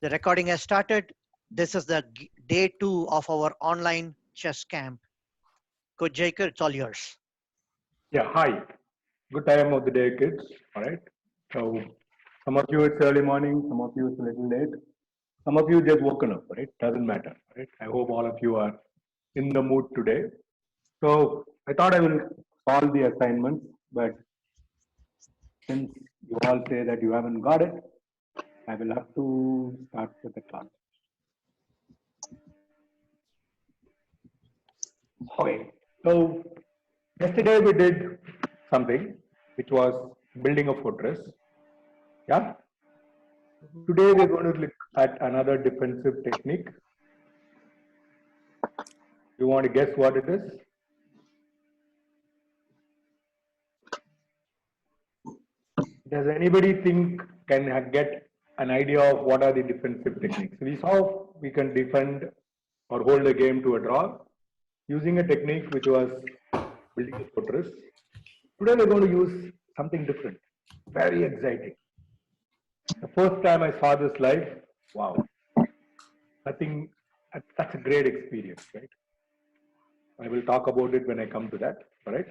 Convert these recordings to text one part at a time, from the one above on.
The recording has started. This is the day 2 of our online chess camp. Coach Jaker, it's all yours. Yeah, hi. Good time of the day, kids. All right. So, some of you it's early morning, some of you it's a little late, some of you just woken up, right? Doesn't matter, right? I hope all of you are in the mood today. So, I thought I will solve the assignments, but since you all say that you haven't got it, I will have to start with the class. Okay. So, yesterday we did something which was building a fortress. Yeah. Today we're going to look at another defensive technique. You want to guess what it is? Does anybody think get an idea of what are the defensive techniques? We saw we can defend or hold a game to a draw using a technique which was building a fortress. Today we're going to use something different, very exciting. The first time I saw this live, wow, nothing, such a great experience, right? I will talk about it when I come to that, all right?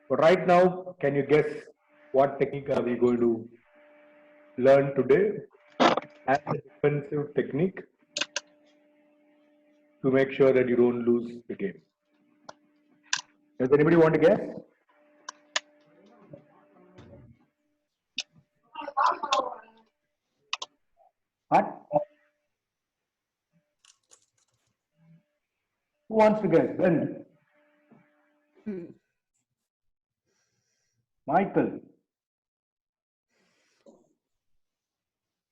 But right now, can you guess what technique are we going to learn today as a defensive technique to make sure that you don't lose the game? Does anybody want to guess? What? Who wants to guess? Ben? Michael?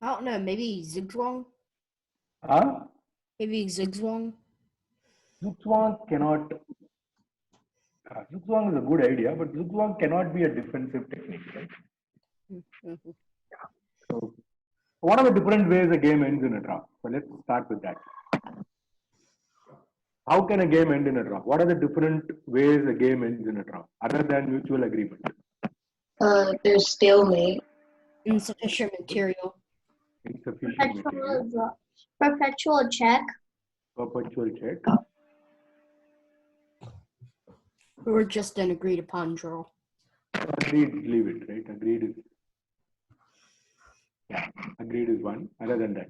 I don't know, maybe Zigzwang? Huh? Maybe Zigzwang? Zugzwang cannot. Zugzwang is a good idea, but Zugzwang cannot be a defensive technique, right? So, what are the different ways a game ends in a draw? So let's start with that. How can a game end in a draw? What are the different ways a game ends in a draw, other than mutual agreement? There's stalemate. Insufficient material. Insufficient material. Perpetual check. Perpetual check. Or just an agreed upon draw. Agreed, leave it, right? Agreed is, yeah, agreed is one. Other than that,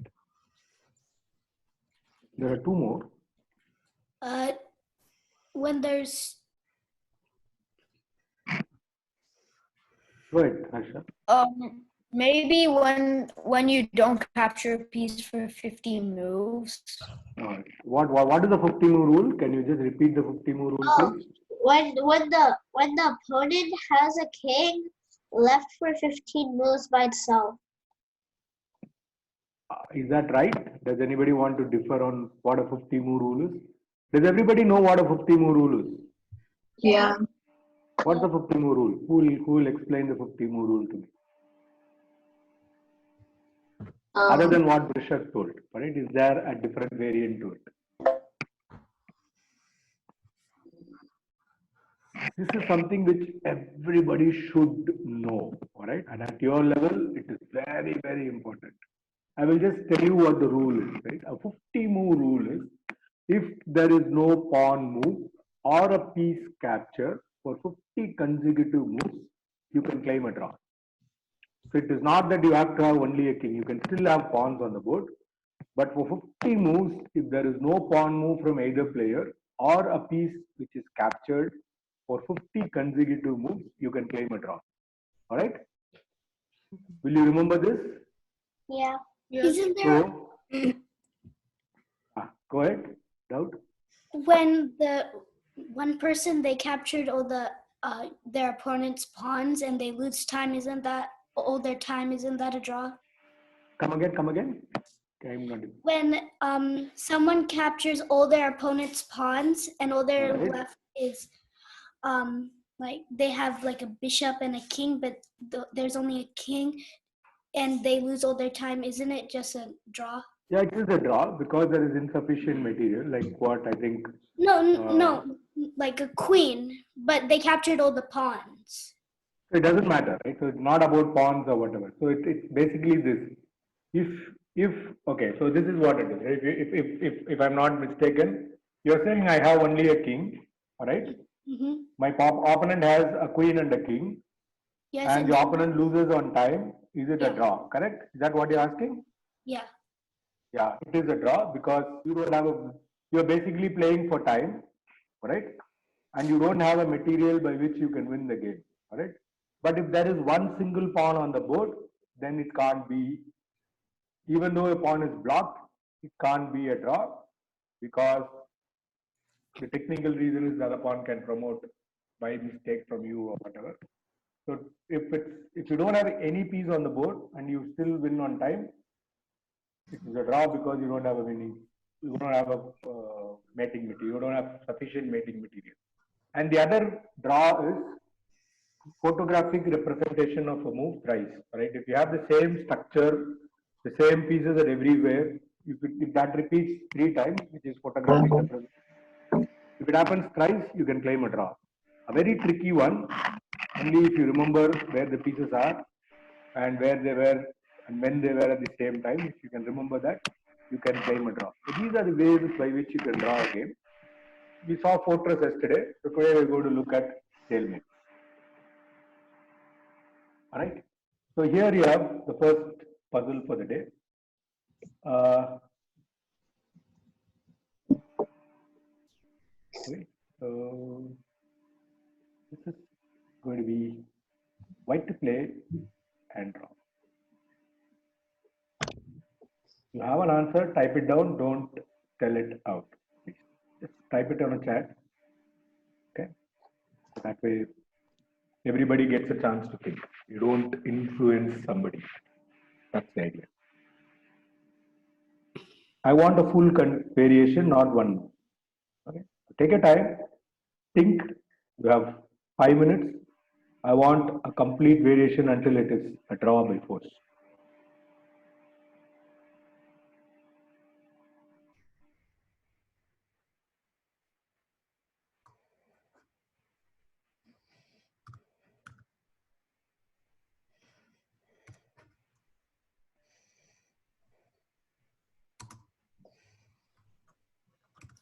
there are two more. When there's Go ahead, Harsha. maybe when you don't capture a piece for 15 moves. What is the 50 move rule? Can you just repeat the 50 move rule, please? When the opponent has a king left for 15 moves by itself. Is that right? Does anybody want to differ on what a 50 move rule is? Does everybody know what a 50 move rule is? Yeah. What's the 50 move rule? Who will explain the 50 move rule to me? Other than what Brishak told, right? Is there a different variant to it? This is something which everybody should know, all right? And at your level, it is very, very important. I will just tell you what the rule is, right? A 50 move rule is if there is no pawn move or a piece capture for 50 consecutive moves, you can claim a draw. So it is not that you have to have only a king. You can still have pawns on the board. But for 50 moves, if there is no pawn move from either player or a piece which is captured for 50 consecutive moves, you can claim a draw. All right? Will you remember this? Yeah. Isn't there So, go ahead. Doubt? when the one person they captured all the their opponent's pawns and they lose time? Isn't that all their time? Isn't that a draw? Come again. Okay, I'm not. When someone captures all their opponent's pawns and all they're Right. left is like they have like a bishop and a king, but there's only a king and they lose all their time, isn't it just a draw? Yeah, it is a draw because there is insufficient material, like what I think. No, like a queen, but they captured all the pawns. It doesn't matter, right? So it's not about pawns or whatever. So it's basically this. If if okay, so this is what it is. If I'm not mistaken, you're saying I have only a king, all right? Mm-hmm. My opponent has a queen and a king, Yes, and and the then, opponent loses on time. Is it a Yeah. draw? Correct? Is that what you're asking? yeah. Yeah, it is a draw because you don't have a. You're basically playing for time, all right? And you don't have a material by which you can win the game, all right? But if there is one single pawn on the board, then it can't be. Even though a pawn is blocked, it can't be a draw because the technical reason is that a pawn can promote by mistake from you or whatever. So if you don't have any piece on the board and you still win on time, it is a draw because you don't have a winning, you don't have a mating material, you don't have sufficient mating material. And the other draw is photographic representation of a move thrice, right? If you have the same structure, the same pieces are everywhere, if that repeats 3 times, which is photographic representation, if it happens thrice, you can claim a draw. A very tricky one, only if you remember where the pieces are and where they were and when they were at the same time. If you can remember that, you can claim a draw. So these are the ways by which you can draw a game. We saw fortress yesterday, so today we're going to look at stalemate. All right. So here you have the first puzzle for the day. Okay. So this is going to be white to play and draw. You have an answer, type it down, don't tell it out. Please. Just type it on a chat. Okay. So that way everybody gets a chance to think. You don't influence somebody. That's the idea. I want a full variation, not one. Okay. Take your time, think. You have 5 minutes. I want a complete variation until it is a draw by force.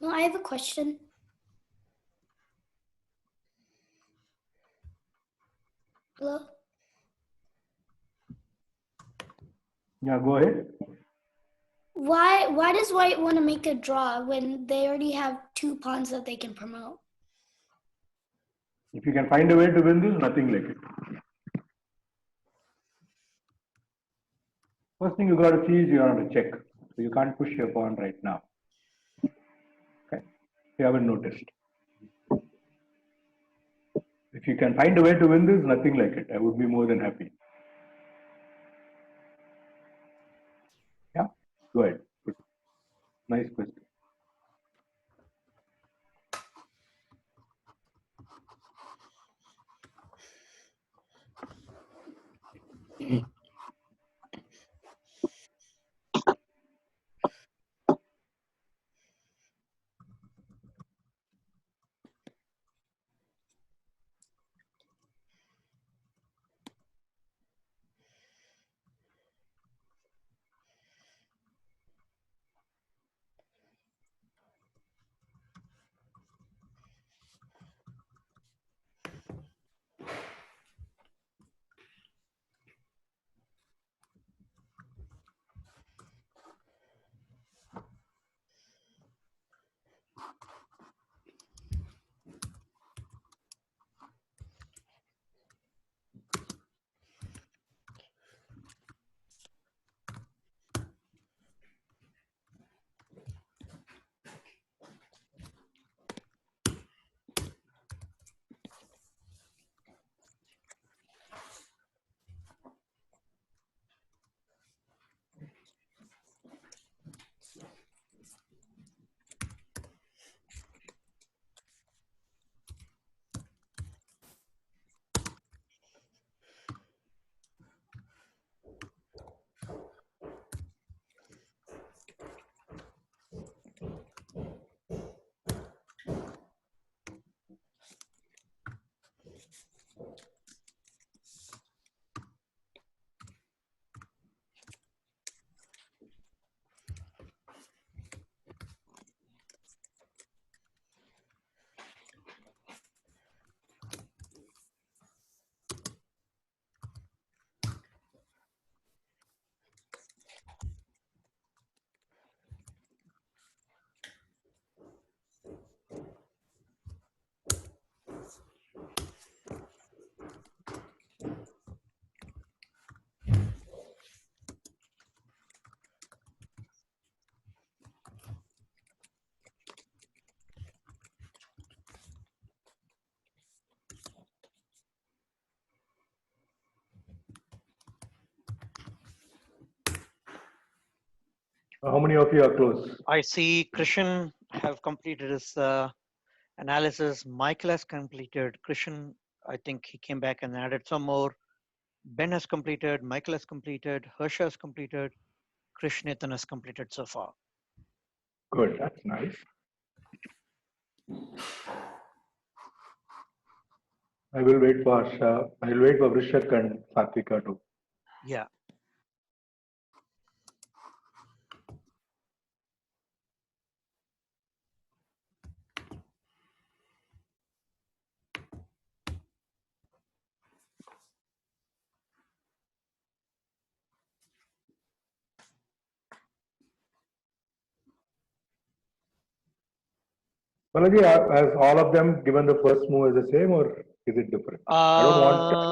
No, I have a question. Hello? Yeah, go ahead. Why does white want to make a draw when they already have 2 pawns that they can promote? If you can find a way to win this, nothing like it. First thing you got to see is you have to check. So you can't push your pawn right now. Okay. You haven't noticed. If you can find a way to win this, nothing like it. I would be more than happy. Yeah, go ahead. Good. Nice question. How many of you are close? I see Krishan have completed his analysis. Michael has completed. Krishan, I think he came back and added some more. Ben has completed. Michael has completed. Harsha has completed. Krishnathan has completed so far. Good, that's nice. I will wait for Harsha. I will wait for Vrishak and Satvika too. Yeah. Balaji, has all of them given the first move as the same or is it different? I don't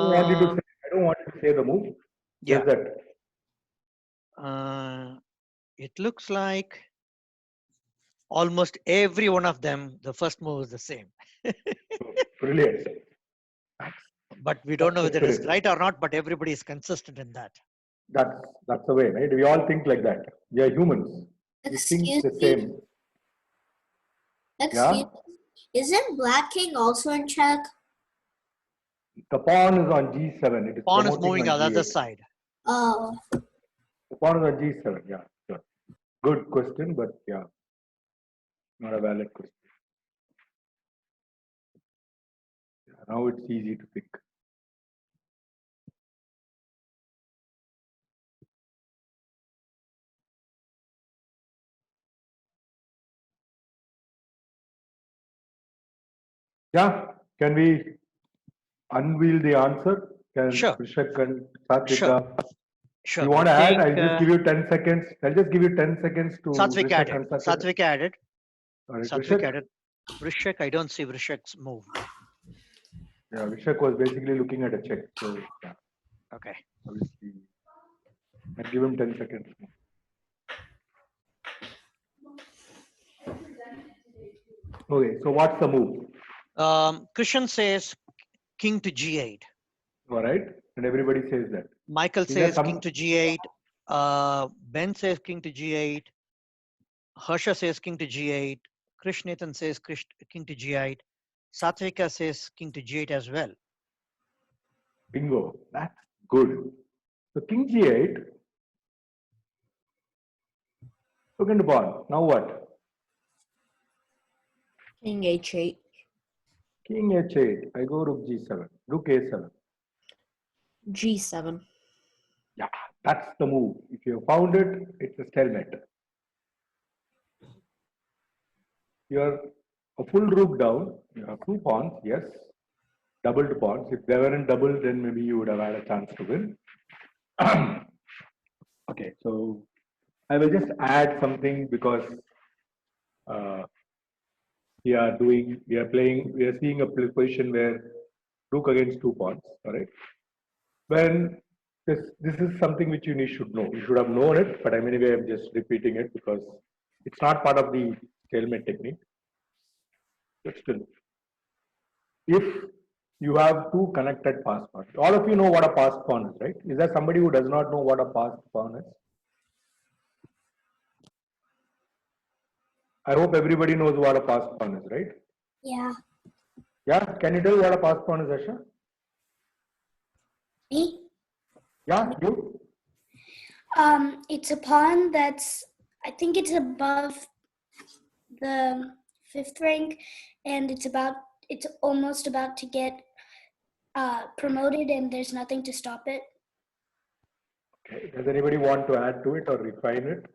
want you to say, I don't want you to say the move. Yeah. Just that. It looks like almost every one of them, the first move is the same. Brilliant. But we don't know That's the whether it's spirit. right or not, but everybody is consistent in that. That's the way, right? We all think like that. We are humans. We think Excuse the me. same. Excuse Yeah. me. Isn't Black King also in check? The pawn is on G7. It is Pawn is promoting moving on on the other G8. side. Oh, The pawn is on G7. Yeah, sure. Good question, but yeah, not a valid question. Yeah, now it's easy to pick. Yeah, can we unveil the answer? Can Sure. Vrishak and Satvika? Sure. You want to I add? I'll think, just give you 10 seconds. I'll just give you 10 seconds to Satvik Vrishak added. and Satvika. Satvik added. All right, Satvik Vrishak? added. Vrishak, I don't see Vrishak's move. Yeah, Vrishak was basically looking at a check. So, yeah, Okay. obviously, I'll give him 10 seconds. Okay, so what's the move? Krishan says king to G8. All right, and everybody says that. Michael Is there says some- king to G8. Ben says king to G8. Harsha says king to G8. Krishnathan says king to G8. Satvika says king to G8 as well. Bingo, that's good. So King G8, took into pawn. Now what? King H8. King H8, I go rook G7, rook A7. G7. Yeah, that's the move. If you have found it, it's a stalemate. You're a full rook down, you have two pawns, yes. Doubled pawns. If they weren't doubled, then maybe you would have had a chance to win. Okay, so I will just add something because we are seeing a position where rook against two pawns, all right? When this is something which you should know. You should have known it, but anyway, I'm just repeating it because it's not part of the stalemate technique. But still, if you have two connected passed pawns, all of you know what a passed pawn is, right? Is there somebody who does not know what a passed pawn is? I hope everybody knows what a passed pawn is, right? Yeah. Yeah, can you tell what a passed pawn is, Asha? Me? Yeah, you? It's a pawn that's, I think it's above the 5th rank, and it's almost about to get promoted, and there's nothing to stop it. Okay. Does anybody want to add to it or refine it?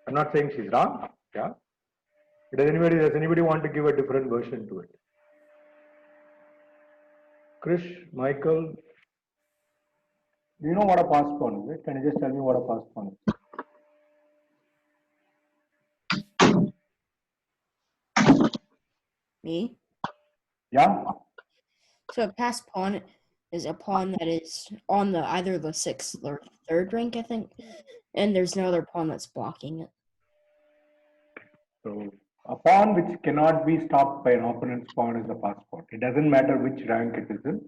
I'm not saying she's wrong. Yeah. Does anybody want to give a different version to it? Krish, Michael, do you know what a passed pawn is? Right? Can you just tell me what a passed pawn is? Me? Yeah. So a passed pawn is a pawn that is on either the 6th or 3rd rank, I think. And there's no other pawn that's blocking it. So a pawn which cannot be stopped by an opponent's pawn is a passed pawn. It doesn't matter which rank it is in.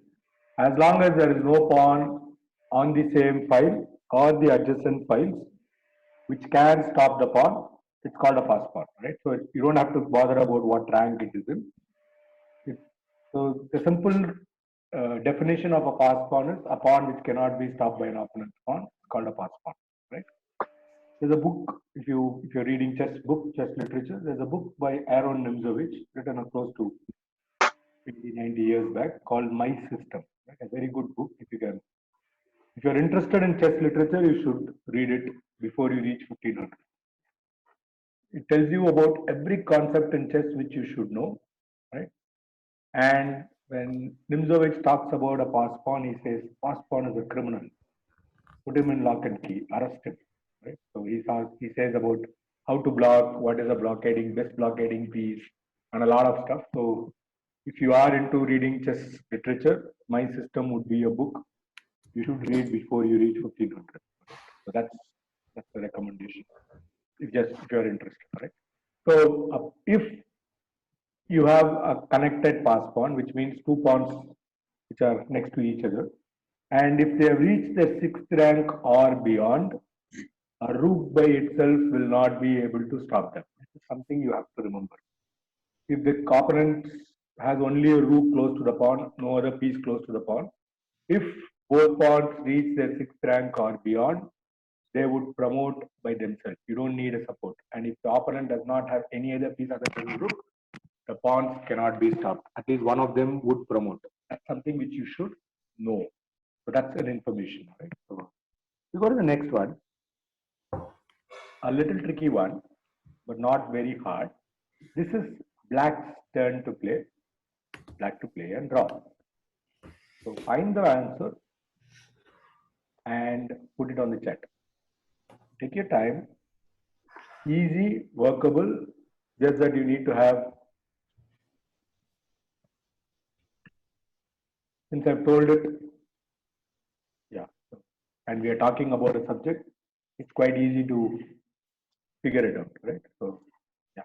As long as there is no pawn on the same file or the adjacent files, which can stop the pawn, it's called a pass pawn, right? So you don't have to bother about what rank it is in. So the simple definition of a pass pawn is a pawn which cannot be stopped by an opponent's pawn. It's called a pass pawn, right? There's a book, if you're reading chess literature, there's a book by Aaron Nimzowitsch, written close to 80, 90 years back, called My System. Right? A very good book. If you're interested in chess literature, you should read it before you reach 1500. It tells you about every concept in chess which you should know, right? And when Nimzowitsch talks about a pass pawn, he says pass pawn is a criminal. Put him in lock and key, arrest him. Right? So he says about how to block, what is a blockading, best blockading piece, and a lot of stuff. So if you are into reading chess literature, My System would be a book you should read before you reach 1500. So that's the recommendation. If you're interested, right? So if you have a connected pass pawn, which means two pawns which are next to each other, and if they have reached the 6th rank or beyond, a rook by itself will not be able to stop them. This is something you have to remember. If the opponent has only a rook close to the pawn, no other piece close to the pawn, if both pawns reach their 6th rank or beyond, they would promote by themselves. You don't need a support. And if the opponent does not have any other piece other than the rook, the pawns cannot be stopped. At least one of them would promote. That's something which you should know. So that's an information, right? So we go to the next one. A little tricky one, but not very hard. This is black's turn to play. Black to play and draw. So find the answer and put it on the chat. Take your time. Easy, workable, just that you need to have, since I've told it, yeah, and we are talking about a subject, it's quite easy to figure it out, right? So, yeah.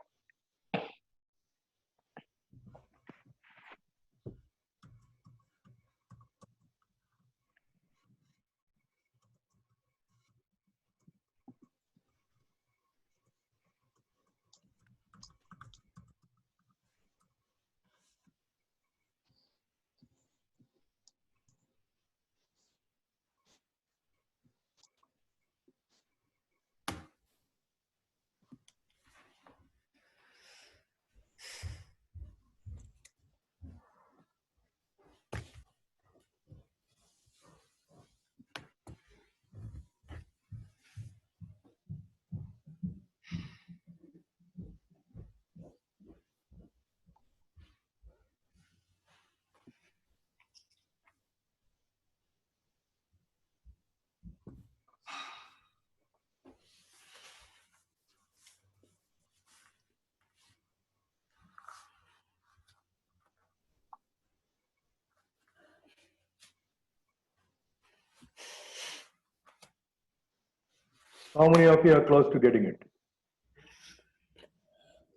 How many of you are close to getting it?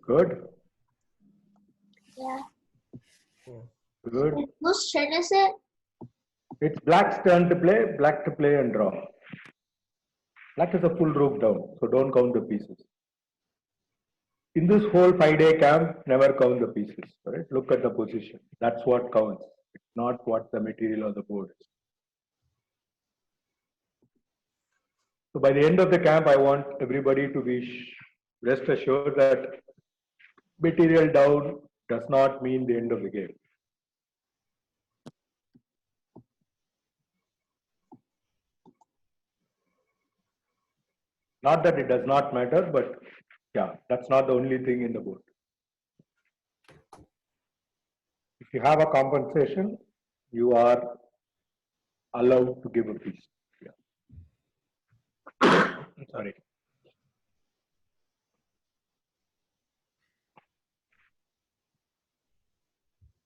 Good. Yeah. Good. Whose turn is it? It's black's turn to play, black to play and draw. Black is a full rook down, so don't count the pieces. In this whole 5-day camp, never count the pieces. Right? Look at the position. That's what counts. It's not what the material on the board is. So by the end of the camp, I want everybody to be rest assured that material down does not mean the end of the game. Not that it does not matter, but yeah, that's not the only thing in the board. If you have a compensation, you are allowed to give a piece. Yeah. Sorry.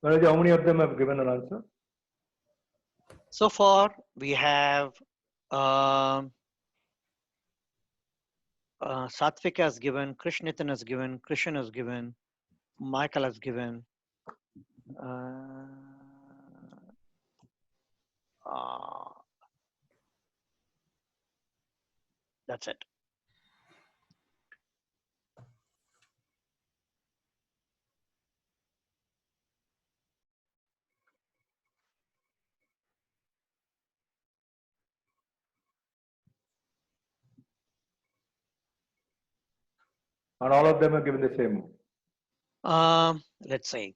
Manoj, how many of them have given an answer? So far, we have Satvik has given, Krishnithan has given, Krishan has given, Michael has given. Uh, uh, that's it. And all of them are given the same move. Let's say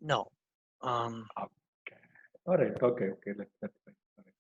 no. Okay. All right. Okay. That's fine. All right.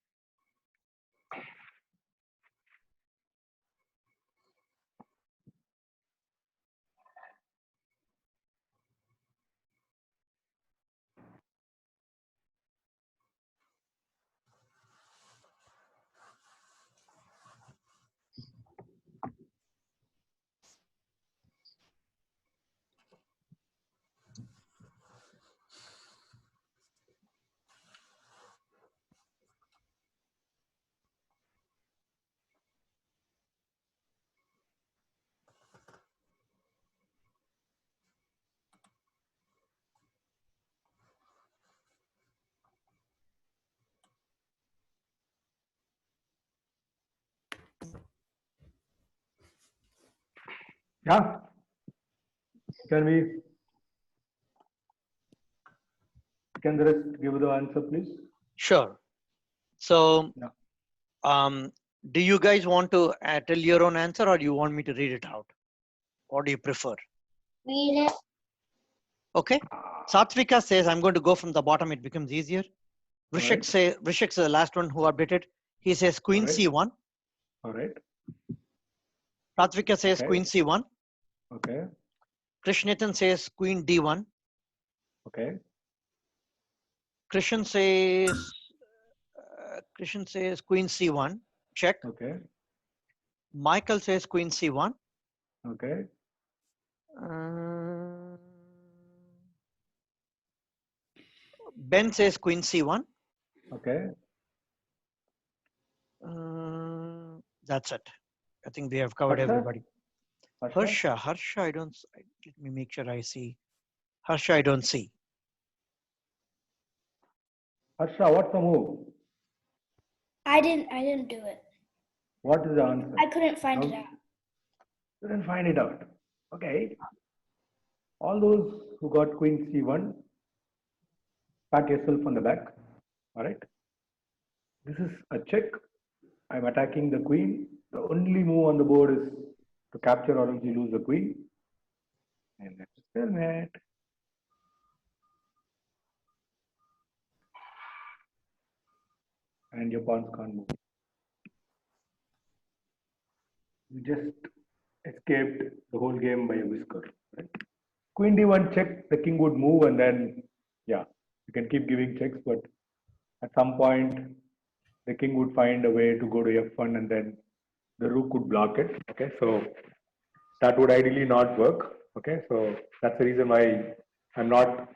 Yeah. Can the rest give the answer, please? Sure. So, Yeah. do you guys want to tell your own answer, or do you want me to read it out? What do you prefer? Read it. Okay. Satvika says, I'm going to go from the bottom. It becomes easier. Alright. Rishik is the last one who updated. He says Queen Alright. C1. All right. Satvika says Okay. Queen C1. Okay. Krishnathan says Queen D1. Okay. Krishan says Queen C1. Check. Okay. Michael says Queen C1. Okay. Uh, Ben says Queen C1. Okay. That's it. I think we have covered Harsha? everybody. Harsha, I don't. Let me make sure I see. Harsha, I don't see. Harsha, what's the move? I didn't do it. What is the answer? I couldn't find it How- out. You didn't find it out. Okay. All those who got Queen C1, pat yourself on the back. All right. This is a check. I'm attacking the queen. The only move on the board is to capture or else you lose the queen. And that's a stalemate. And your pawns can't move. You just escaped the whole game by a whisker. Right? Queen D1 check, the king would move, and then, yeah, you can keep giving checks, but at some point, the king would find a way to go to F1, and then the rook would block it. Okay, so that would ideally not work. Okay, so that's the reason why I'm not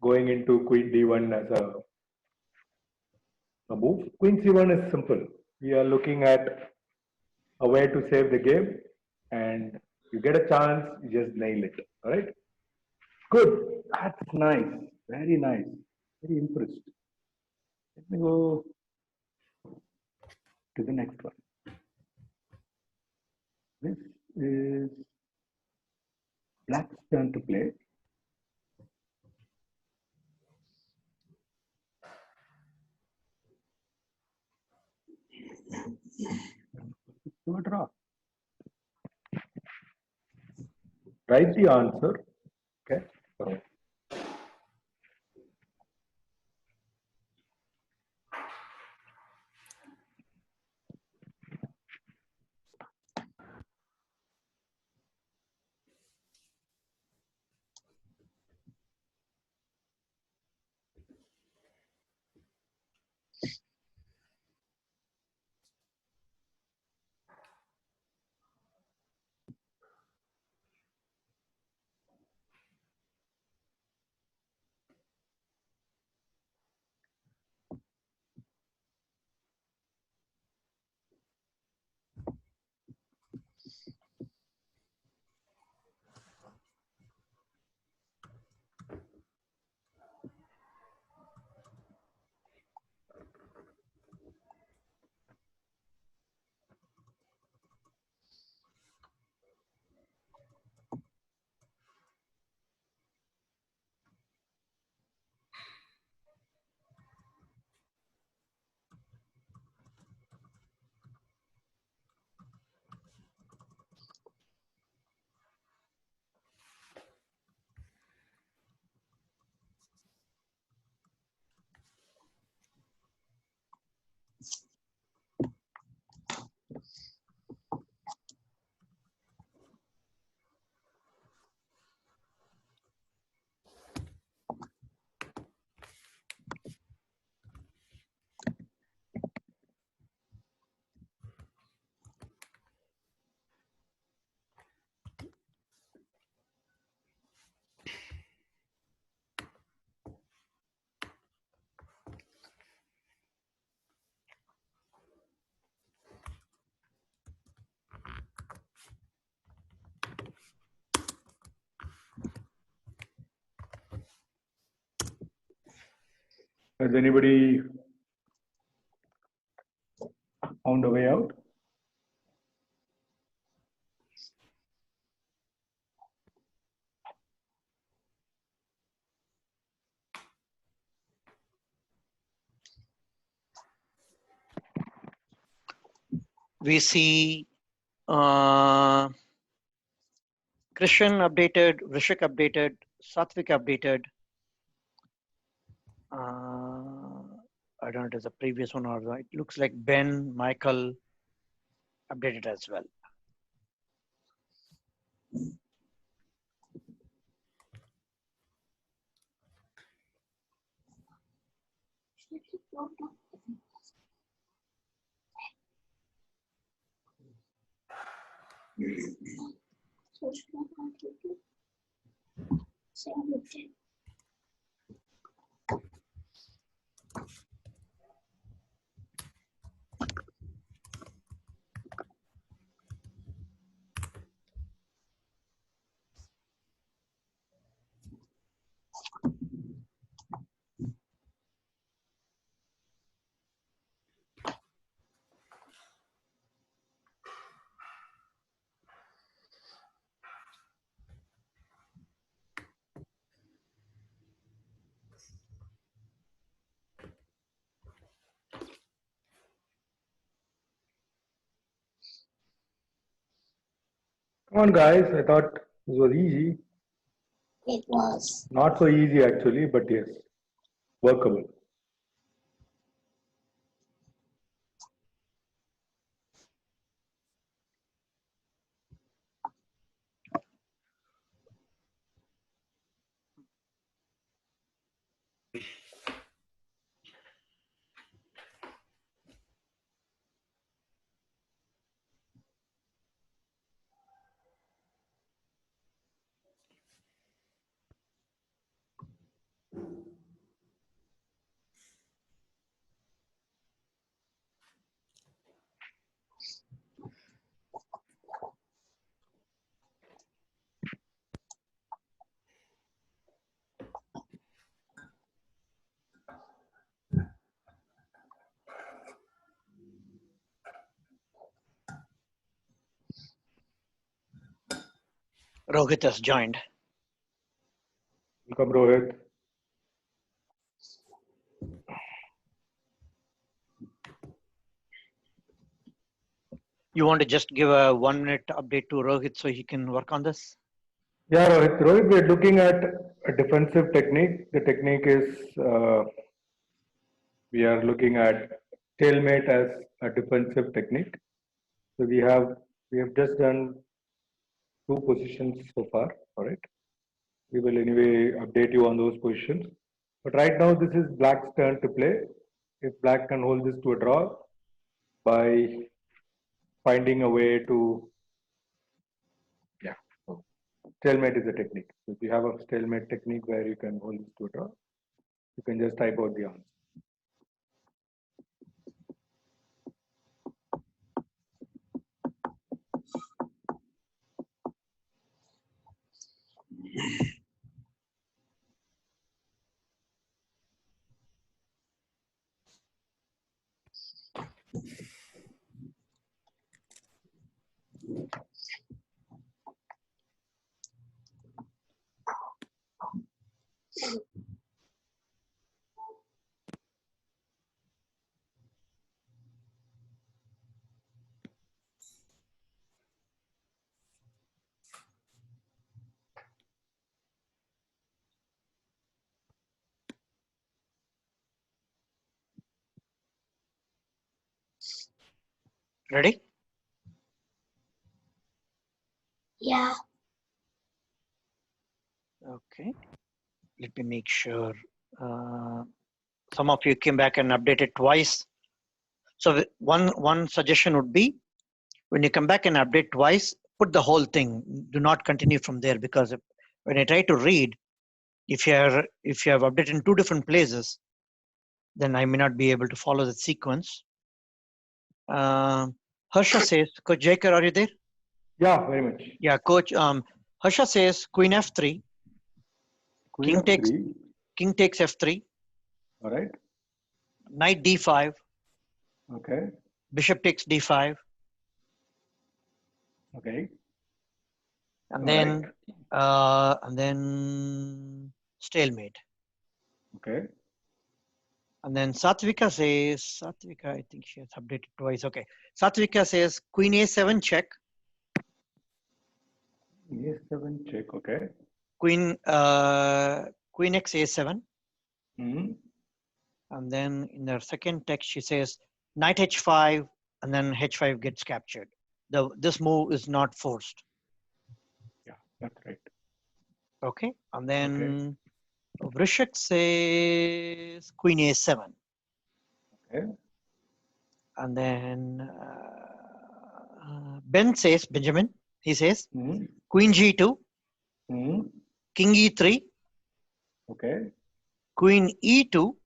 going into Queen D1 as a move. Queen C1 is simple. We are looking at a way to save the game, and you get a chance, you just nail it. All right. Good. That's nice. Very nice. Very impressed. Let me go to the next one. This is Black's turn to play. Do a draw. Write the answer. Okay. So, Has anybody found a way out? We see Krishan updated, Rishik updated, Satvik updated. I don't know if it's the previous one or not. It looks like Ben, Michael updated as well. Come on, guys. I thought this was easy. It was. Not so easy, actually, but yes, workable. Rohit has joined. Welcome, Rohit. You want to just give a 1 minute update to Rohit so he can work on this? Yeah, Rohit. Rohit, we're looking at a defensive technique. The technique is we are looking at stalemate as a defensive technique. So we have just done 2 positions so far. All right. We will anyway update you on those positions. But right now, this is Black's turn to play. If Black can hold this to a draw by finding a way to, yeah, so stalemate is a technique. So if you have a stalemate technique where you can hold this to a draw, you can just type out the answer. Ready? Yeah. Okay. Let me make sure. Some of you came back and updated twice. So one suggestion would be, when you come back and update twice, put the whole thing. Do not continue from there, because when I try to read, if you have updated in 2 different places, then I may not be able to follow the sequence. Harsha says, Coach Jaker, are you there? Yeah, very much. Yeah, Coach. Harsha says Queen F3. Queen King takes F3. King takes F3. All right. knight d5, Okay. bishop takes d5, Okay. and All then stalemate. Okay. And then Satvika says, Satvika, I think she has updated twice. Okay. Satvika says queen a7 check, A7 check. Okay. queen queen x a7, Hmm. and then in the second text she says knight h5, and then h5 gets captured. This move is not forced. Yeah, that's right. Okay. And then Vrishak says queen a7, Okay. and then Benjamin, he says Hmm. queen g2, Hmm. king e3, Okay. queen e2,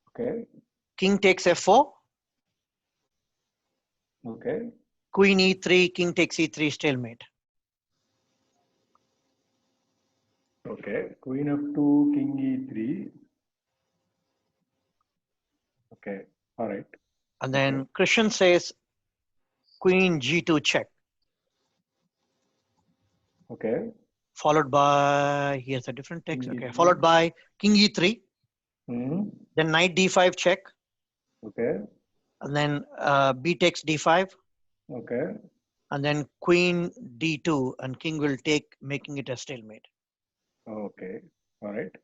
Okay. king takes f4, Okay. queen e3, king takes e3, stalemate. Okay. Queen f2, king e3. Okay. All right. And then Krishan says queen g2 check, Okay. followed by, here's a different text, King okay, e3. followed by king e3, Hmm. then knight d5 check, Okay. and then b takes d5, Okay. and then queen d2, and king will take, making it a stalemate. Okay. All right.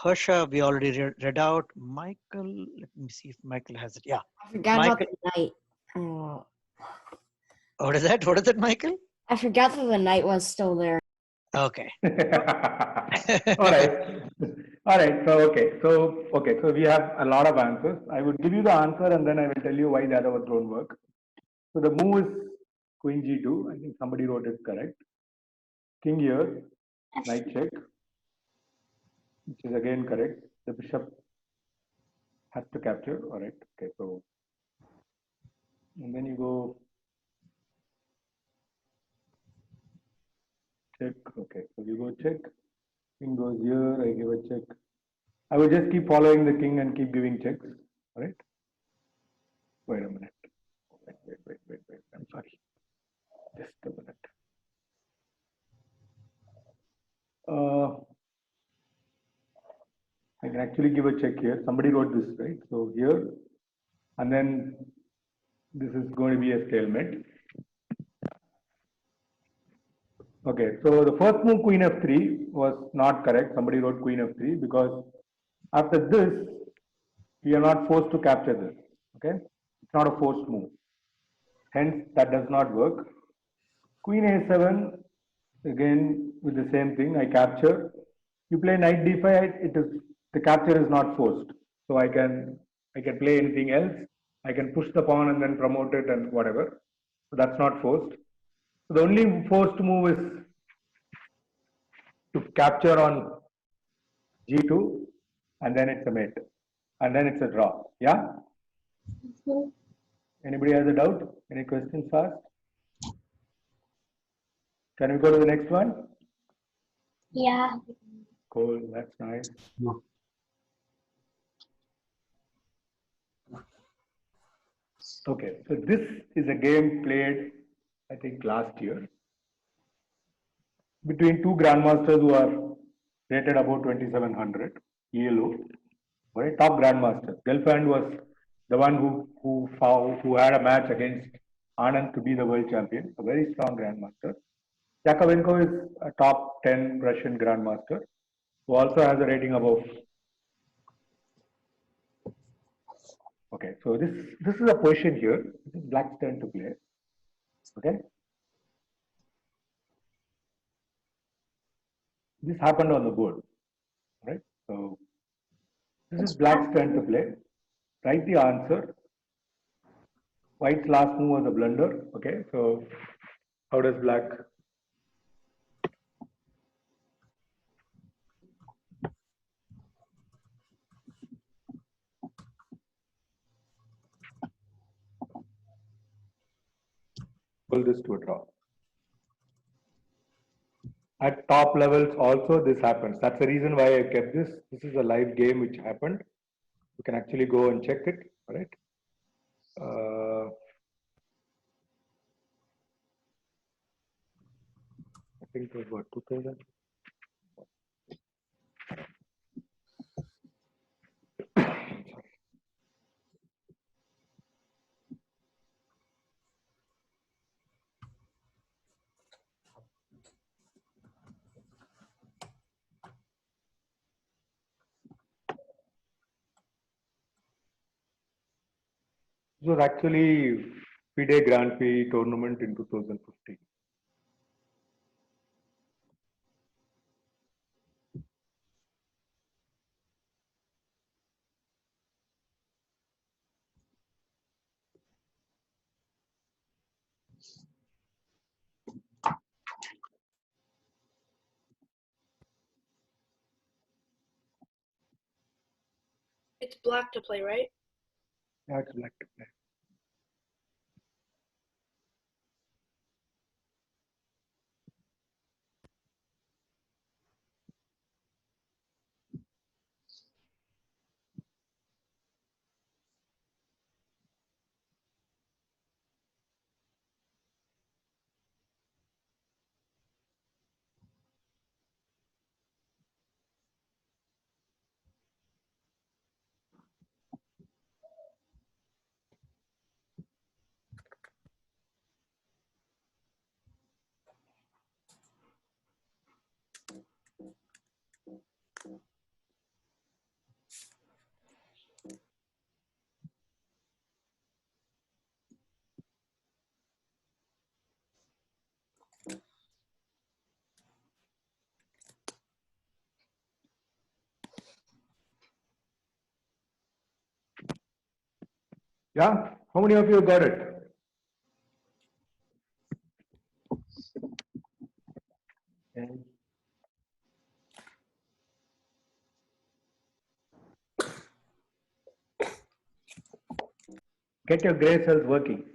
Harsha, we already read out. Michael, let me see if Michael has it. Yeah. I forgot Michael, about the knight. Oh, what is that? What is that, Michael? I forgot that the knight was still there. Okay. All right. All right. So we have a lot of answers. I would give you the answer and then I will tell you why the other ones don't work. So the move is queen g2. I think somebody wrote it correct. King here, knight check, which is again correct. The bishop has to capture. All right. Okay. So and then you go check. Okay. So you go check. King goes here. I give a check. I will just keep following the king and keep giving checks. All right. Wait a minute. Wait. I'm sorry. Just a minute. I can actually give a check here. Somebody wrote this, right? So here, and then this is going to be a stalemate. Okay, so the first move, queen f3, was not correct. Somebody wrote queen f3 because after this, we are not forced to capture this. Okay, it's not a forced move. Hence, that does not work. Queen a7, again with the same thing. I capture. You play knight d5. It is the capture is not forced. So I can play anything else. I can push the pawn and then promote it and whatever. So that's not forced. So the only forced move is to capture on g2, and then it's a mate, and then it's a draw. Yeah. Anybody has a doubt? Any questions first? Can we go to the next one? Yeah. Cool. That's nice. Okay, so this is a game played, I think, last year between two grandmasters who are rated above 2700 ELO. Right, top grandmaster. Gelfand was the one who had a match against Anand to be the world champion, a very strong grandmaster. Yakovenko is a top 10 Russian grandmaster who also has a rating above. Okay, so this is a position here. This is Black's turn to play. Okay. This happened on the board, right? So this is Black's turn to play. Write the answer. White's last move was a blunder. Okay, so how does Black? Pull this to a draw. At top levels also this happens. That's the reason why I kept this. This is a live game which happened. You can actually go and check it. All right. I think it was what, 2000? It was actually FIDE Grand Prix tournament in 2015. It's black to play, right? Yeah, it's black to play. Yeah, how many of you got it? Okay. Get your gray cells working.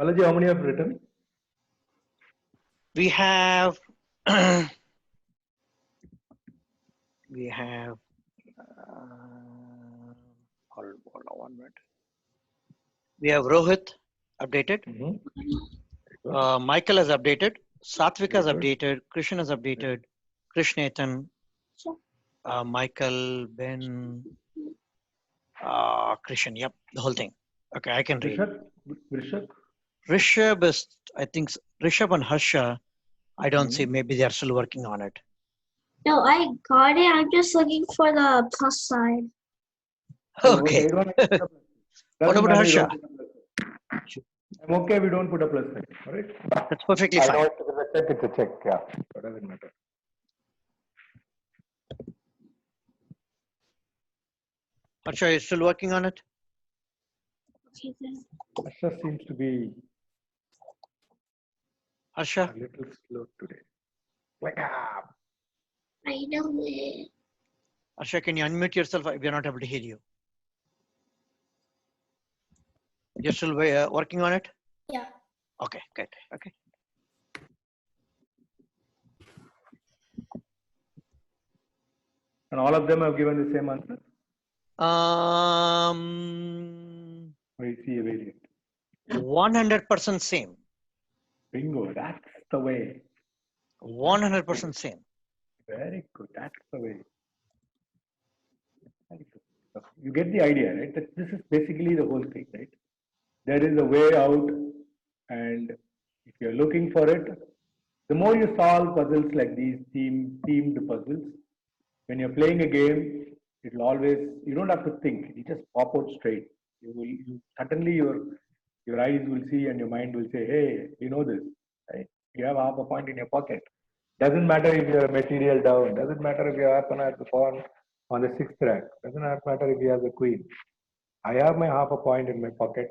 Balaji, how many have written? We have we have hold on 1 minute. We have Rohit updated. Michael has updated. Satvik has Very updated. Krishan has updated. Krishnathan, Sure. Michael, Ben, Krishan. Yep, the whole thing. Okay, I can read. Vrishak? Rishabh is, I think, Rishabh and Harsha. I don't see. Maybe they are still working on it. No, I got it. I'm just looking for the plus sign. Okay. You don't have to put a plus sign. What Doesn't about matter, you Harsha? don't put a plus sign. I'm okay, we don't put a plus sign. All right? That's perfectly I fine. know if it's a check, it's a check. Yeah, that doesn't matter. Harsha, are you still working on it? Okay, then. Asha seems to be Harsha? a little slow today. Like, I know it. Harsha, can you unmute yourself? We are not able to hear you. You're still working on it? Yeah. Okay, good. Okay. and all of them have given the same answer? Or is he a variant? 100% same. Bingo, that's the way. 100% same. Very good, that's the way. Very good. You get the idea, right? That this is basically the whole thing, right? There is a way out, and if you're looking for it, the more you solve puzzles like these themed puzzles, when you're playing a game, it'll always, you don't have to think, you just pop out straight. Suddenly your eyes will see and your mind will say, hey, you know this, right? You have half a point in your pocket. Doesn't matter if you're material down. Doesn't matter if you have the pawn on the sixth rack. Doesn't matter if you have the queen. I have my half a point in my pocket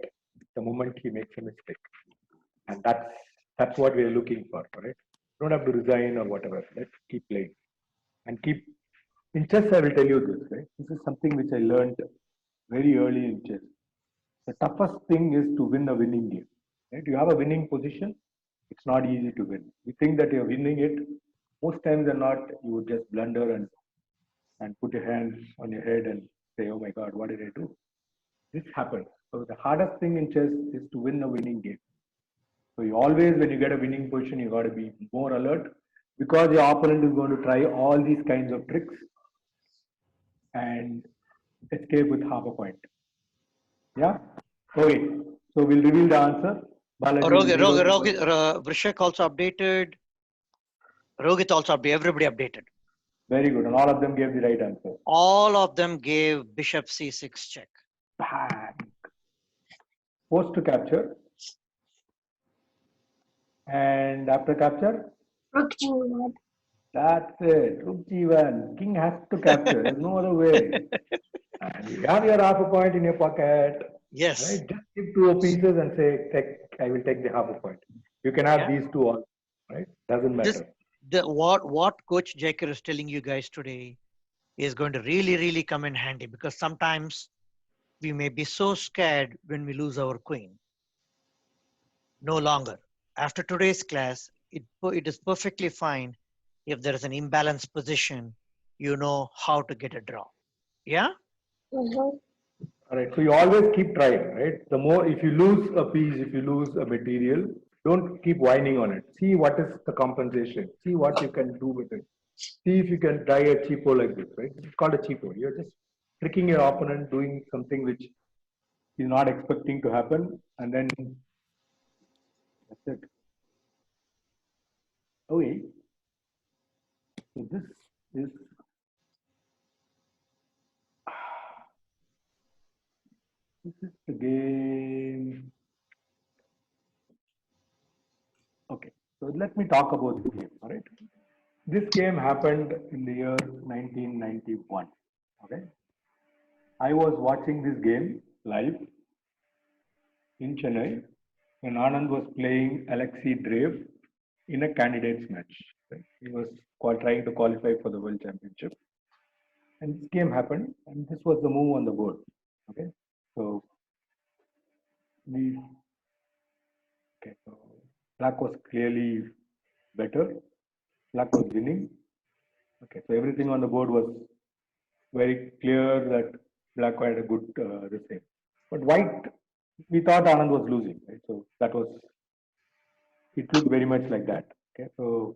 the moment he makes a mistake. And that's what we're looking for, right? Don't have to resign or whatever. Let's keep playing. And keep in chess, I will tell you this, right? This is something which I learned very early in chess. The toughest thing is to win a winning game. Right? You have a winning position, it's not easy to win. You think that you're winning it, most times they're not, you would just blunder and put your hands on your head and say, oh my God, what did I do? This happens. So the hardest thing in chess is to win a winning game. So you always, when you get a winning position, you got to be more alert because your opponent is going to try all these kinds of tricks and escape with half a point. Yeah? Okay. So we'll reveal the answer. Balaji will read out the question. Vrishak also updated. Rohit also updated. Everybody updated. Very good. And all of them gave the right answer. All of them gave bishop c6 check. Bang. Post to capture. And after capture, Rook G1. that's it. Rook G1. King has to capture. There's no other way. And you have your half a point in your pocket. Yes. Right? Just give two pieces and say, I will take the half a point. You can have these two on. Right? Doesn't matter. What Coach Jaker is telling you guys today is going to really come in handy because sometimes we may be so scared when we lose our queen. No longer. After today's class, it is perfectly fine if there is an imbalanced position, you know how to get a draw. Yeah? Mm-hmm. All right. So you always keep trying, right? The more, if you lose a piece, if you lose a material, don't keep whining on it. See what is the compensation. See what you can do with it. See if you can try a cheapo like this, right? It's called a cheapo. You're just tricking your opponent, doing something which he's not expecting to happen, and then that's it. Okay. So this is the game. Okay. So let me talk about the game. All right. This game happened in the year 1991. Okay. I was watching this game live in Chennai when Anand was playing Alexei Drev in a candidates match. Right? He was trying to qualify for the World Championship. And this game happened, and this was the move on the board. Okay. So so Black was clearly better. Black was winning. Okay, so everything on the board was very clear that Black had a good this thing. But White, we thought Anand was losing, right? So that was, it looked very much like that. Okay, so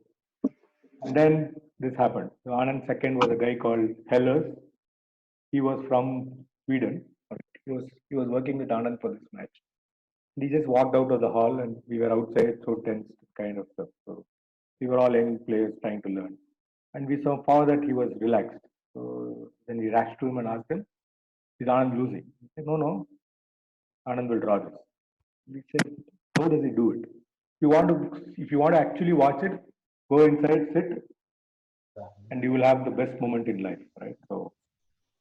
and then this happened. So Anand's second was a guy called Hellers. He was from Sweden. He was working with Anand for this match. He just walked out of the hall and we were outside, so tense kind of stuff. So we were all young players trying to learn. And we saw that he was relaxed. So then we rushed to him and asked him, is Anand losing? He said, no, Anand will draw this. We said, how does he do it? If you want to actually watch it, go inside, sit, and you will have the best moment in life, right? So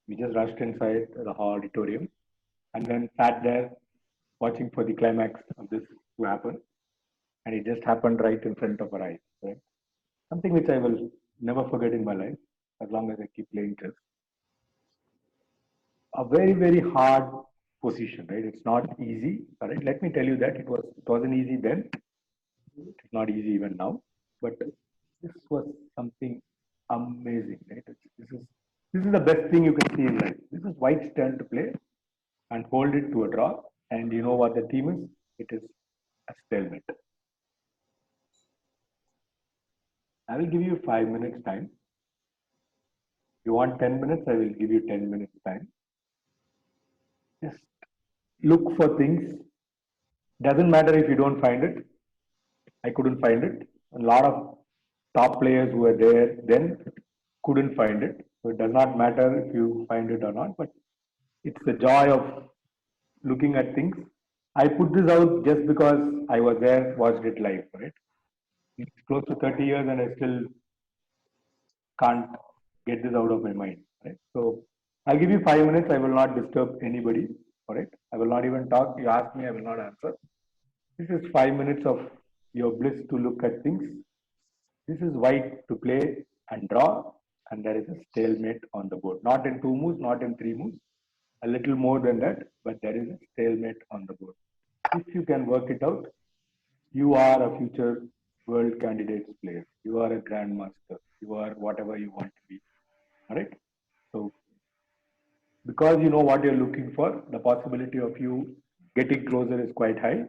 we just rushed inside the auditorium and then sat there watching for the climax of this to happen. And it just happened right in front of our eyes, right? Something which I will never forget in my life, as long as I keep playing chess. A very hard position, right? It's not easy, right? Let me tell you that it wasn't easy then. It's not easy even now, but this was something amazing, right? This is the best thing you can see in life. This is White's turn to play and hold it to a draw. And you know what the theme is? It is a stalemate. I will give you 5 minutes time. You want 10 minutes? I will give you 10 minutes time. Just look for things. Doesn't matter if you don't find it. I couldn't find it. A lot of top players who were there then couldn't find it. So it does not matter if you find it or not, but it's the joy of looking at things I put this out just because I was there, watched it live, right? It's close to 30 years and I still can't get this out of my mind, right? So I'll give you 5 minutes. I will not disturb anybody, all right? I will not even talk. You ask me, I will not answer. This is 5 minutes of your bliss to look at things. This is white to play and draw, and there is a stalemate on the board. Not in two moves, not in three moves, a little more than that, but there is a stalemate on the board. If you can work it out, you are a future world candidates player. You are a grandmaster. You are whatever you want to be. All right. So because you know what you're looking for, the possibility of you getting closer is quite high.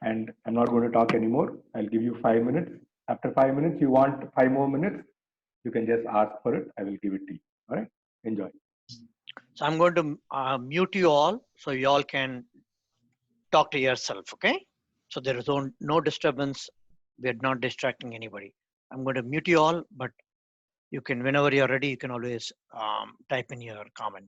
And I'm not going to talk anymore. I'll give you 5 minutes. After 5 minutes, you want 5 more minutes, you can just ask for it. I will give it to you. All right. Enjoy. So I'm going to mute you all so you all can talk to yourself, okay? So there is no disturbance. We're not distracting anybody. I'm going to mute you all, but you can, whenever you're ready, you can always type in your comment.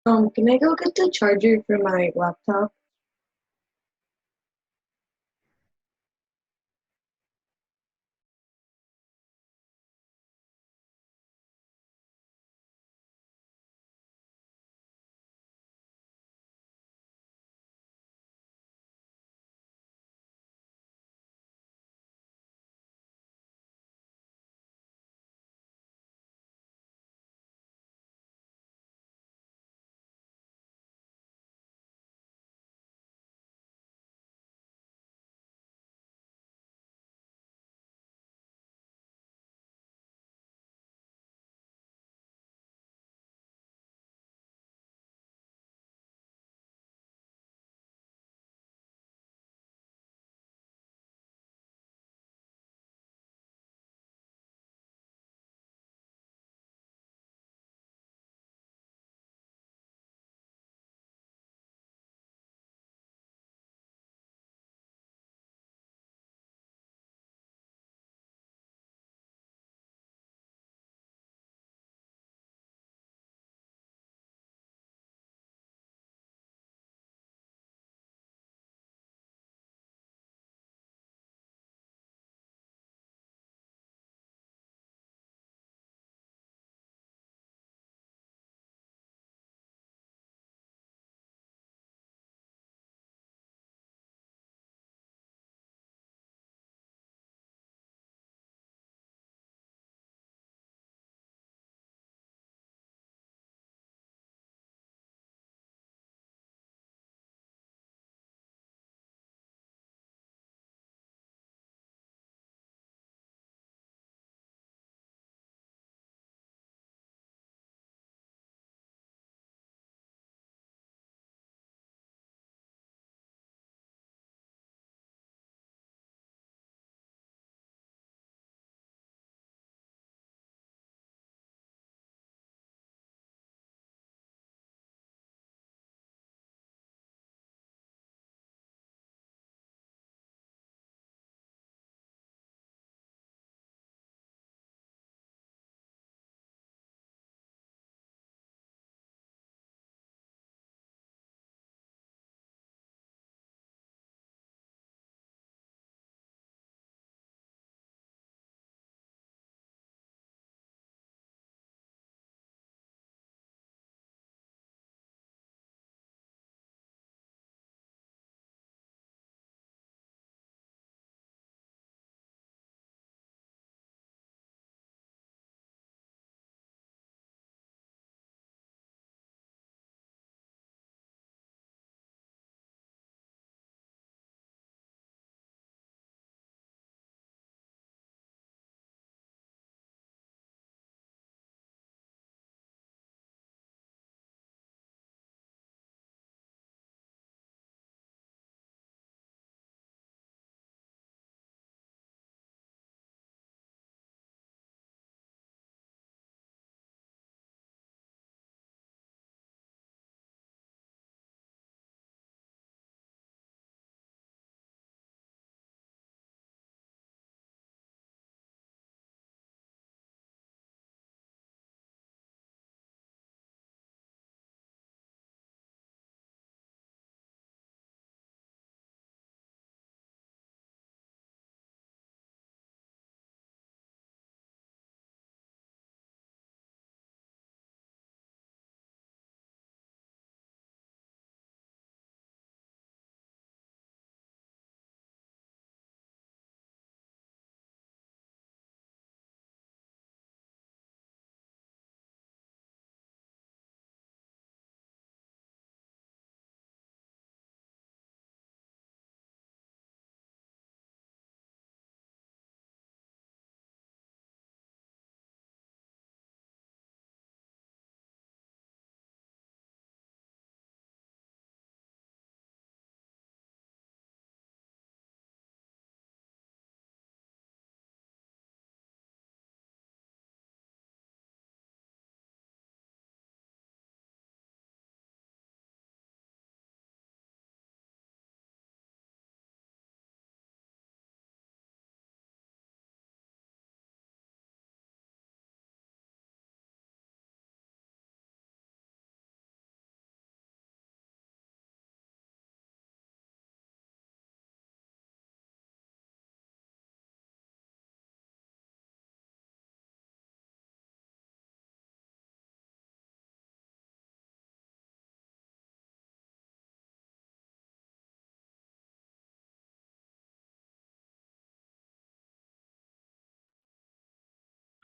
Can I go get the charger for my laptop?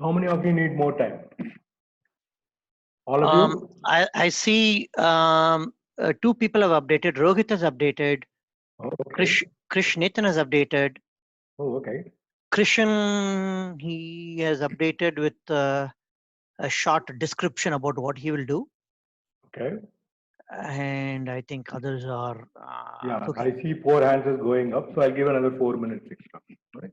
How many of you need more time? All of you? I see two people have updated. Rohit has updated. Oh, okay. Krish Nathan has updated. Oh, okay. Krishan, he has updated with a short description about what he will do. Okay. And I think others are Yeah, looking. I see 4 hands is going up, so I'll give another 4 minutes extra. Right?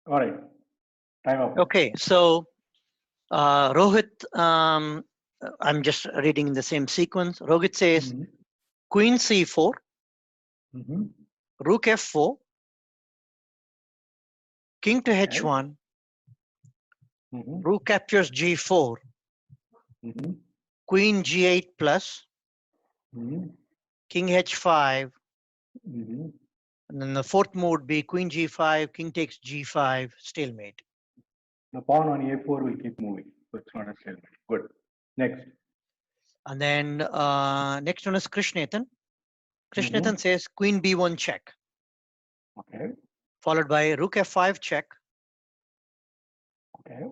All right. Time up. Okay, so Rohit, I'm just reading in the same sequence. Rohit says Mhm. Queen C4, Mhm. Rook F4, King to Okay. H1, Mhm. Rook captures G4, Mhm. Queen G8 plus, Mhm. King H5, Mhm. and then the fourth move would be Queen G5, King takes G5, stalemate. The pawn on A4 will keep moving, so it's not a stalemate. Good. Next. And then next one is Krishnathan. Krishnathan Mhm. says Queen B1 check, Okay. followed by Rook F5 check, Okay.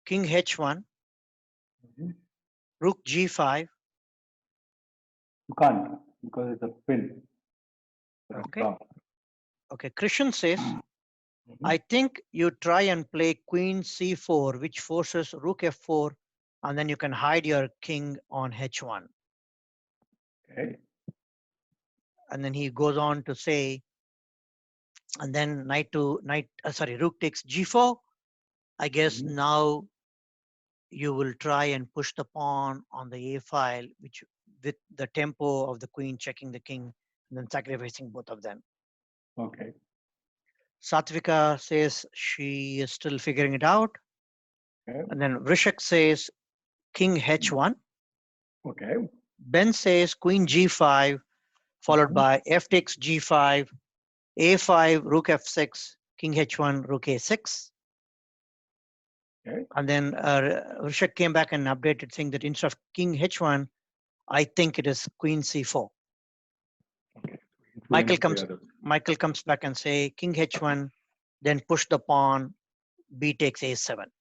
King H1, Mhm. Rook G5. You can't because it's a pin. That's Okay. wrong. Okay, Krishan says, Mhm. I think you try and play Queen C4, which forces Rook F4 and then you can hide your king on h1. Okay. And then he goes on to say, and then rook takes g4. I guess Mhm. now you will try and push the pawn on the a file, which with the tempo of the queen checking the king and then sacrificing both of them. Okay. Satvika says she is still figuring it out. Okay. And then Vrishak says king h1. Okay. Ben says queen g5, followed Mhm. by f takes g5, a5, rook f6, king h1, rook a6. Okay. And then Vrishak came back and updated saying that instead of king h1, I think it is queen c4. Okay. Michael Influence the Michael others. comes back and say king h1, then push the pawn, b takes a7.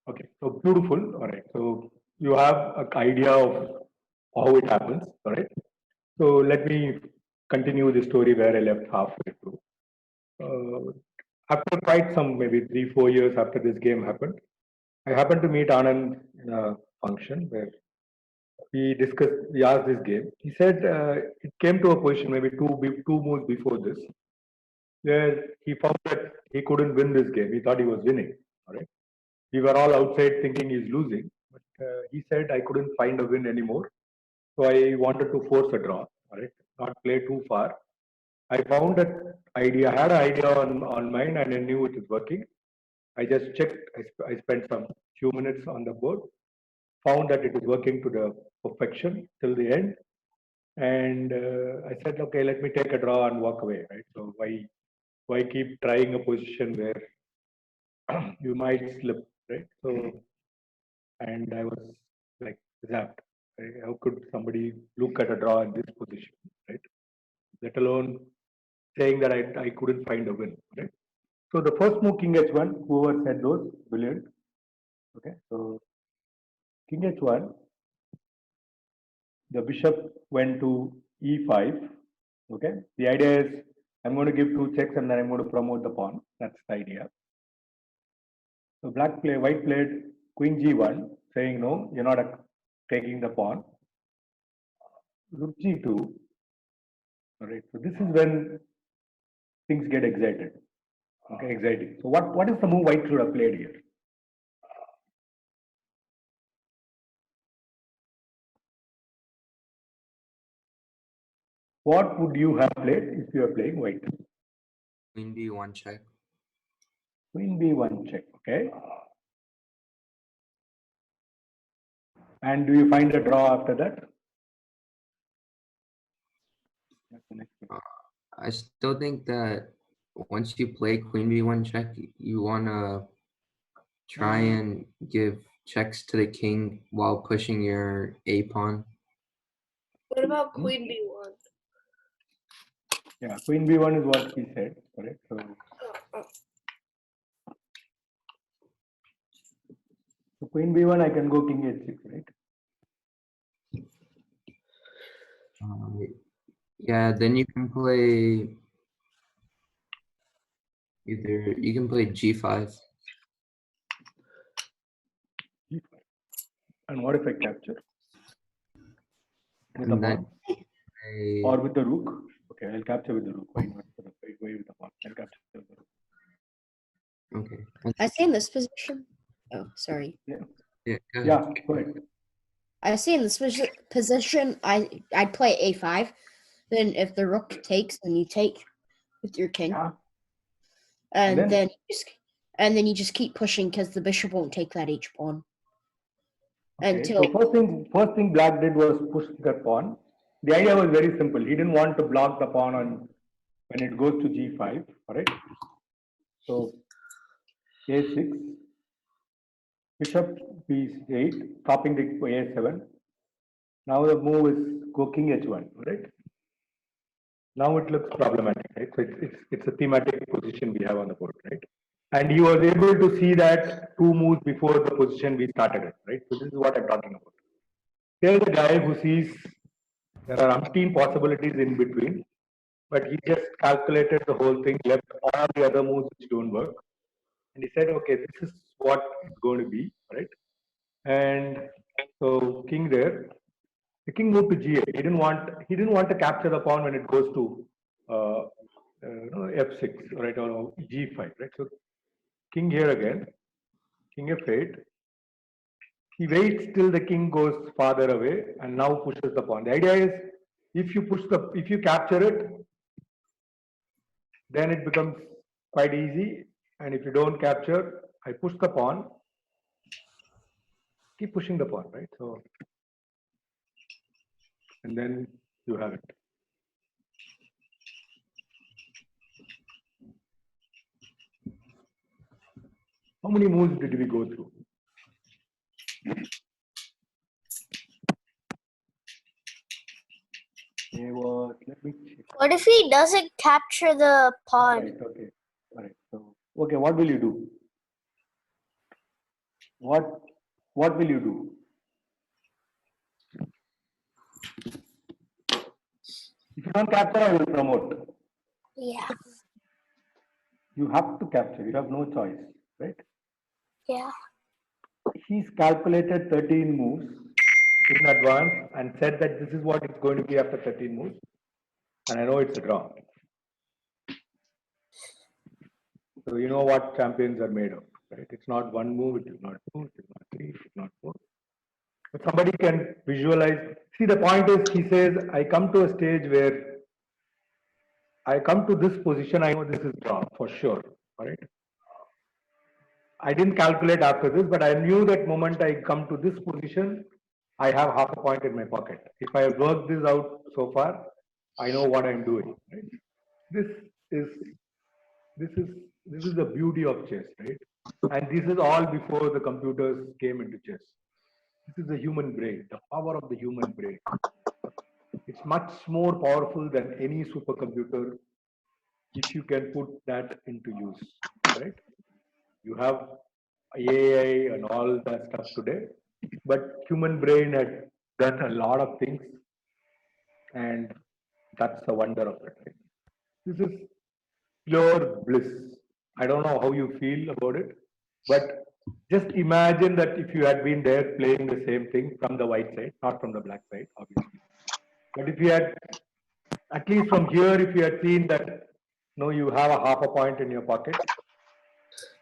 Okay, so beautiful. All right, so you have an idea of how it happens. All right, so let me continue the story where I left halfway through. After quite some, maybe 3-4 years after this game happened, I happened to meet Anand in a function where we asked this game. He said it came to a position maybe two moves before this, where he found that he couldn't win this game. He thought he was winning. All right. We were all outside thinking he's losing, but he said I couldn't find a win anymore. So I wanted to force a draw, all right, not play too far. I found that idea, I had an idea on mine and I knew it was working. I just checked, I spent some few minutes on the board, found that it is working to the perfection till the end. And I said, okay, let me take a draw and walk away, right? So why keep trying a position where you might slip, right? So and I was like zapped. Right? How could somebody look at a draw in this position, right? Let alone saying that I couldn't find a win, right? So the first move, King H1, whoever said those, brilliant. Okay, so King H1, the bishop went to E5. Okay, the idea is I'm going to give 2 checks and then I'm going to promote the pawn. That's the idea. So white played Queen G1, saying no, you're not taking the pawn. Rook G2. All right, so this is when things get excited. Okay, exciting. So what is the move white should have played here? What would you have played if you are playing white? Queen B1 check. Queen B1 check. Okay. And do you find a draw after that? That's the next question. I still think that once you play Queen B1 check, you want to try and give checks to the king while pushing your A pawn. What about Queen B1? Yeah, Queen B1 is what he said. Correct. So Queen B1, I can go King H6, right? Yeah, then you can play G5. G5. And what if I capture? With the And then pawn? Or with the rook? Okay, I'll capture with the rook. Why not? Why with the pawn? I'll capture with the rook. okay. I see in this position. Oh, sorry. Yeah, go ahead. Yeah, go ahead. I see in this position. I'd play a5. Then if the rook takes, then you take with your king, Yeah. and And then? then you just keep pushing because the bishop won't take that h pawn Okay, until. so first thing black did was push the pawn. The idea was very simple. He didn't want to block the pawn on when it goes to G5, all right? So A6, bishop B8, stopping the A7. Now the move is go King H1, right? Now it looks problematic, right? So it's a thematic position we have on the board, right? And he was able to see that 2 moves before the position we started it, right? So this is what I'm talking about. Here's a guy who sees there are umpteen possibilities in between, but he just calculated the whole thing, left all the other moves which don't work, and he said, okay, this is what it's going to be, right? And so king there, the king moved to g8. He didn't want to capture the pawn when it goes to f6, right, or g5, right? So king here again, king f8. He waits till the king goes farther away and now pushes the pawn. The idea is, if you capture it, then it becomes quite easy. And if you don't capture, I push the pawn. Keep pushing the pawn, right? So, and then you have it. How many moves did we go through? Let me check. What if he doesn't capture the pawn? Right, okay. All right. So, okay, what will you do? What will you do? If you don't capture, I will promote. Yeah. You have to capture. You have no choice, right? Yeah. He's calculated 13 moves in advance and said that this is what it's going to be after 13 moves. And I know it's a draw. So you know what champions are made of, right? It's not one move, it is not two, it is not three, it is not four. But somebody can visualize. See, the point is, he says, I come to a stage where I come to this position, I know this is draw for sure, all right? I didn't calculate after this, but I knew that moment I come to this position, I have half a point in my pocket. If I work this out so far, I know what I'm doing, right? This is the beauty of chess, right? And this is all before the computers came into chess. This is the human brain, the power of the human brain. It's much more powerful than any supercomputer if you can put that into use, right? You have AI and all that stuff today, but human brain had done a lot of things, and that's the wonder of it. Right? This is pure bliss. I don't know how you feel about it, but just imagine that if you had been there playing the same thing from the white side, not from the black side, obviously. But if you had, at least from here, if you had seen that, no, you have a half a point in your pocket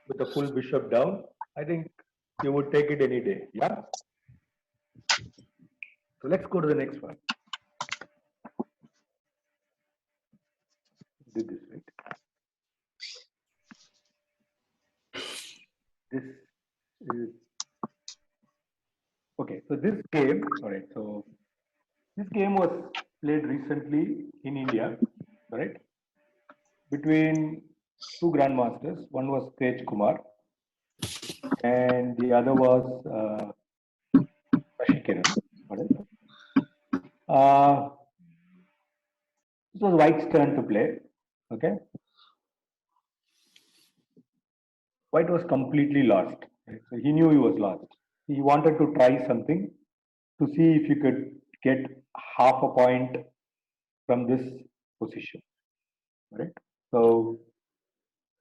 with the full bishop down, I think you would take it any day. Yeah. So let's go to the next one. Did this right? This is okay. So this game, all right. So this game was played recently in India, all right, between two grandmasters. One was Tej Kumar, and the other was Shashi Kiran. All right. It was White's turn to play. Okay. White was completely lost. Right? So he knew he was lost. He wanted to try something to see if he could get half a point from this position. Right? So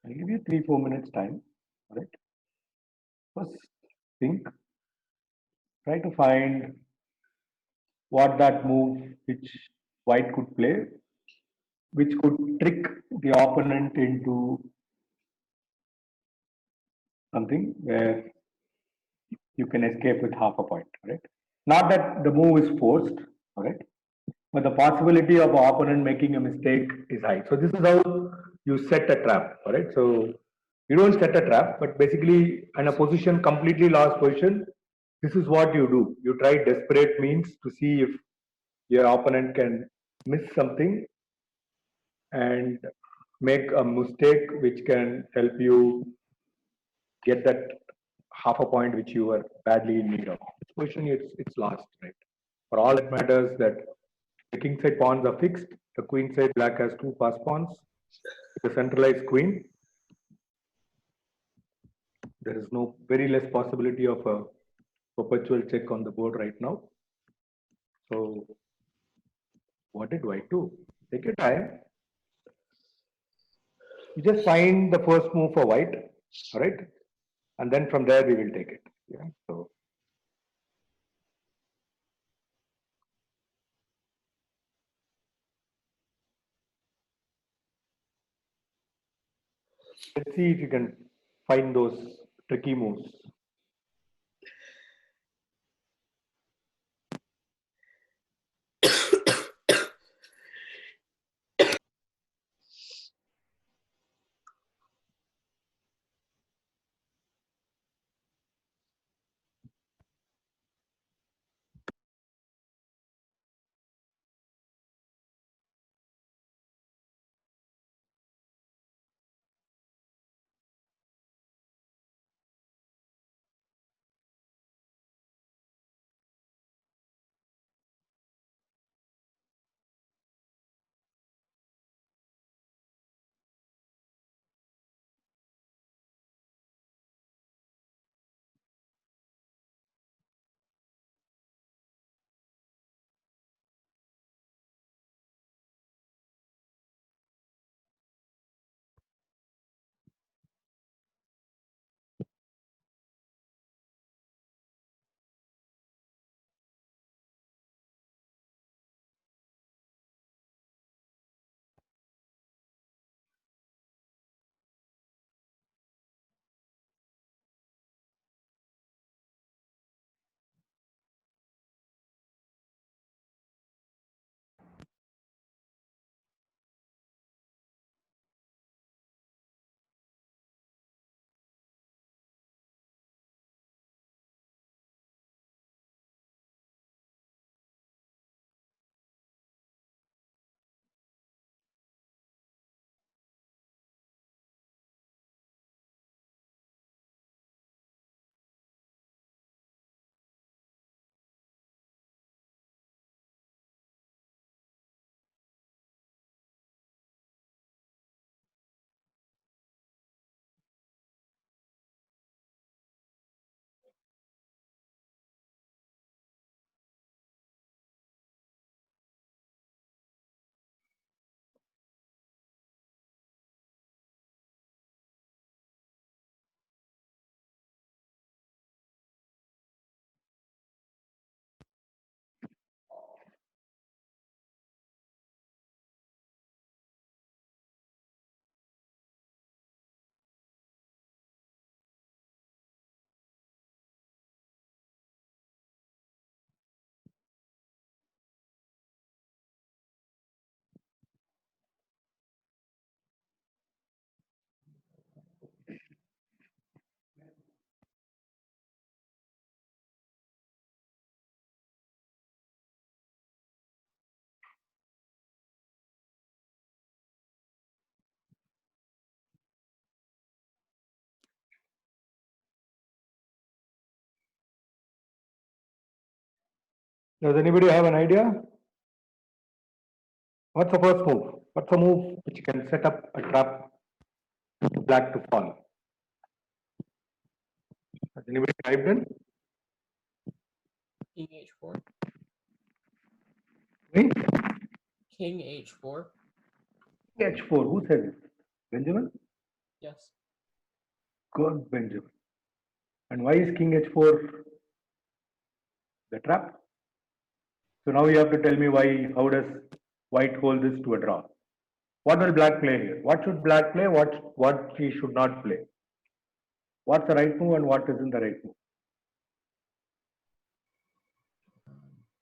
I'll give you 3-4 minutes time. All right. First think. Try to find what that move which White could play, which could trick the opponent into something where you can escape with half a point, right? Not that the move is forced, all right? But the possibility of the opponent making a mistake is high. So this is how you set a trap, all right? So you don't set a trap, but basically in a position, completely lost position, this is what you do. You try desperate means to see if your opponent can miss something and make a mistake which can help you get that half a point which you were badly in need of. This position, it's lost, right? For all that matters that the king side pawns are fixed, the queen side black has two pass pawns, the centralized queen. There is no very less possibility of a perpetual check on the board right now. So what did White do? Take your time. You just find the first move for White. All right. And then from there we will take it. Yeah. So let's see if you can find those tricky moves. Does anybody have an idea? What's the first move? What's a move which can set up a trap for black to fall? Has anybody typed in? King h4. Me? King h4. H4. Who said it? Benjamin? Yes. Good, Benjamin. And why is King H4 the trap? So now you have to tell me why. How does white hold this to a draw? What will black play here? What should black play? What he should not play? What's the right move and what isn't the right move?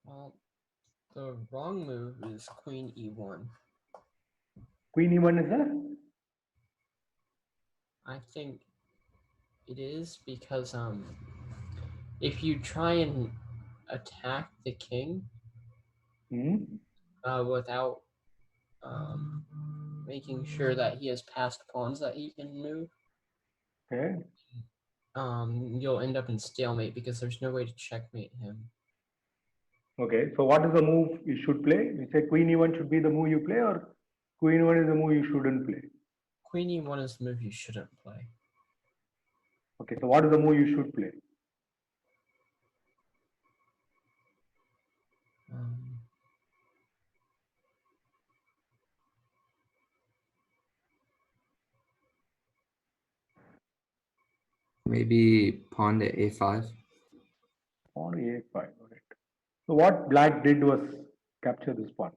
Well, the wrong move is queen e1. Queen E1 is there? I think it is because if you try and attack the king Hmm. without making sure that he has passed pawns that he can move, Okay. you'll end up in stalemate because there's no way to checkmate him. Okay. So what is the move you should play? You say Queen E1 should be the move you play, or Queen E1 is the move you shouldn't play? Queen e1 is the move you shouldn't play. Okay. So what is the move you should play? Um, Maybe pawn to a5. Pawn to a5. All right. So what black did was capture this pawn.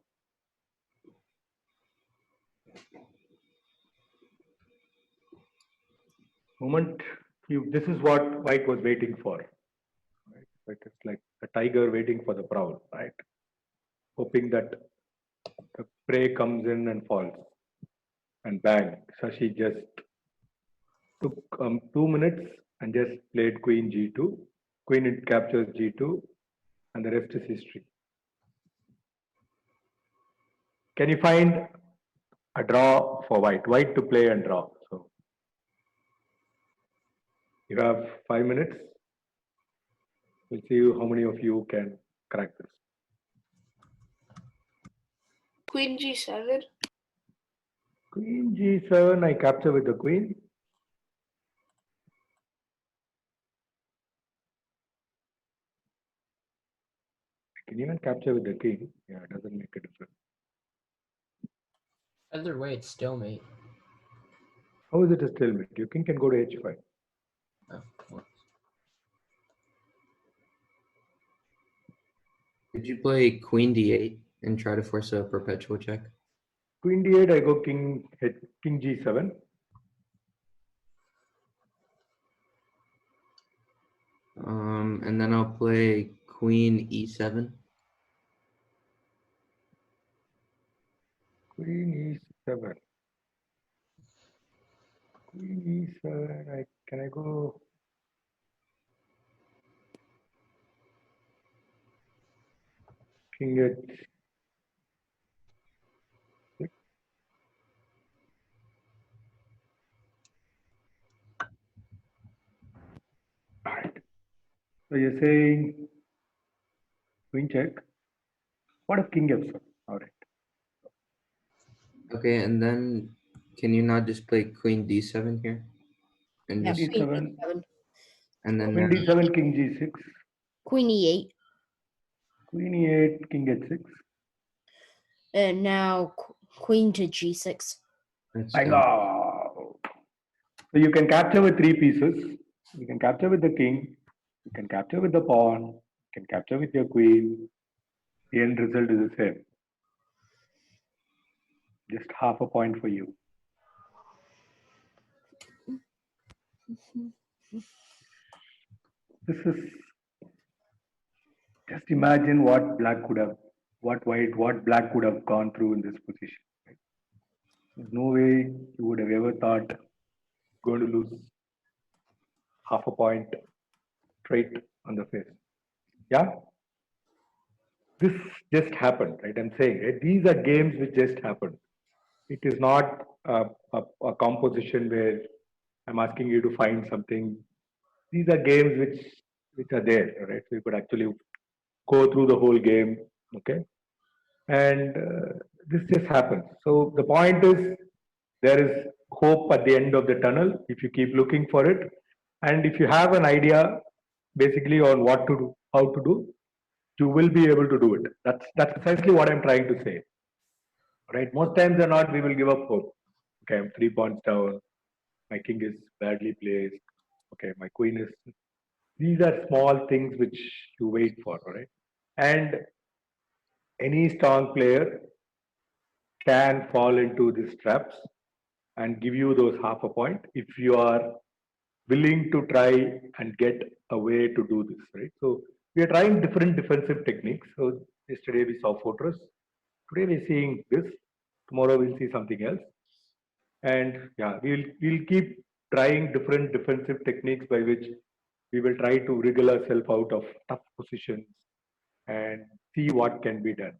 Moment this is what white was waiting for. Right? It is like a tiger waiting for the prowl, right? Hoping that the prey comes in and falls. And bang, Shashi just took 2 minutes and just played queen g2. Queen it captures g2, and the rest is history. Can you find a draw for white? White to play and draw. So you have 5 minutes. We'll see how many of you can crack this. Queen G7. Queen g7, I capture with the queen. I can even capture with the king. Yeah, it doesn't make a difference. Either way, it's stalemate. How is it a stalemate? Your king can go to h5. Of course. Did you play queen d8 and try to force a perpetual check? Queen d8, I go king g7. And then I'll play queen e7. Queen e7. Queen e7. Can I go? King h6. All right. So you're saying queen check. What if king f7? All right. Okay, and then can you not just play queen d7 here? And Yeah, just queen d7. d7. and then Queen d7, king g6. Queen e8. Queen e8, king h6. And now queen to g6. that's Bang done. out. So you can capture with 3 pieces. You can capture with the king. You can capture with the pawn. You can capture with your queen. The end result is the same. Just half a point for you. This is just imagine what black could have, what black could have gone through in this position. Right? There's no way you would have ever thought going to lose half a point straight on the face. Yeah? This just happened, right? I'm saying, right? These are games which just happened. It is not a composition where I'm asking you to find something. These are games which are there, right? So you could actually go through the whole game, okay? And this just happens. So the point is, there is hope at the end of the tunnel if you keep looking for it, and if you have an idea, basically on what to do, how to do, you will be able to do it. That's precisely what I'm trying to say. Right? Most times or not, we will give up hope. Okay, I'm 3 points down. My king is badly placed. Okay, my queen is. These are small things which you wait for, right? And any strong player can fall into these traps and give you those half a point if you are willing to try and get a way to do this, right? So we are trying different defensive techniques. So yesterday we saw fortress. Today we're seeing this. Tomorrow we'll see something else. And yeah, we'll keep trying different defensive techniques by which we will try to wriggle ourselves out of tough positions and see what can be done.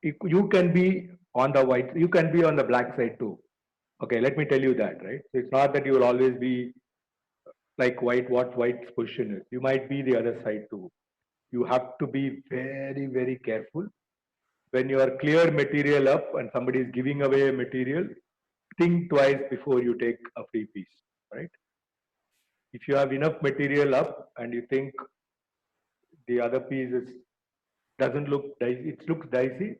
You can be on the white, you can be on the black side too. Okay, let me tell you that, right? So it's not that you will always be like white, what white's position is. You might be the other side too. You have to be very, very careful. When you are clear material up and somebody is giving away a material, think twice before you take a free piece, right? If you have enough material up and you think the other piece doesn't look dicey, it looks dicey,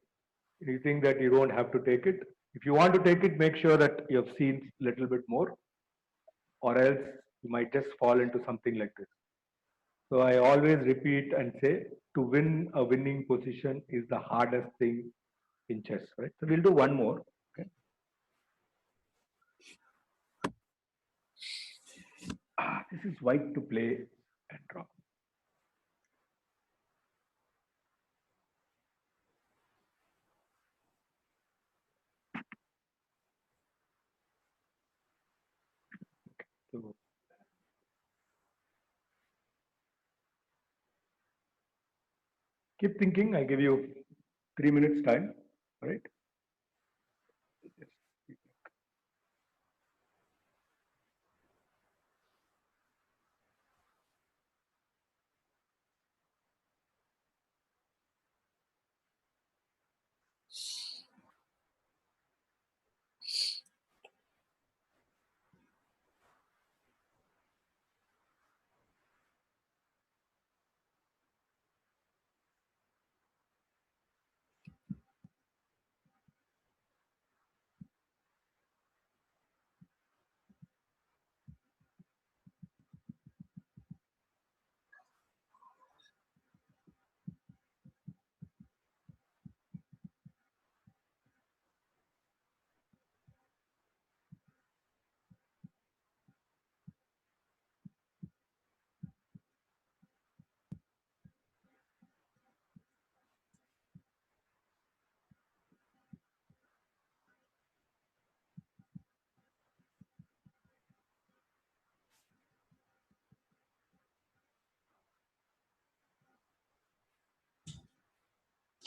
you think that you don't have to take it. If you want to take it, make sure that you have seen a little bit more, or else You might just fall into something like this. So I always repeat and say, to win a winning position is the hardest thing in chess, right? So we'll do one more. Okay. This is white to play and draw. So keep thinking. I give you 3 minutes time. All right.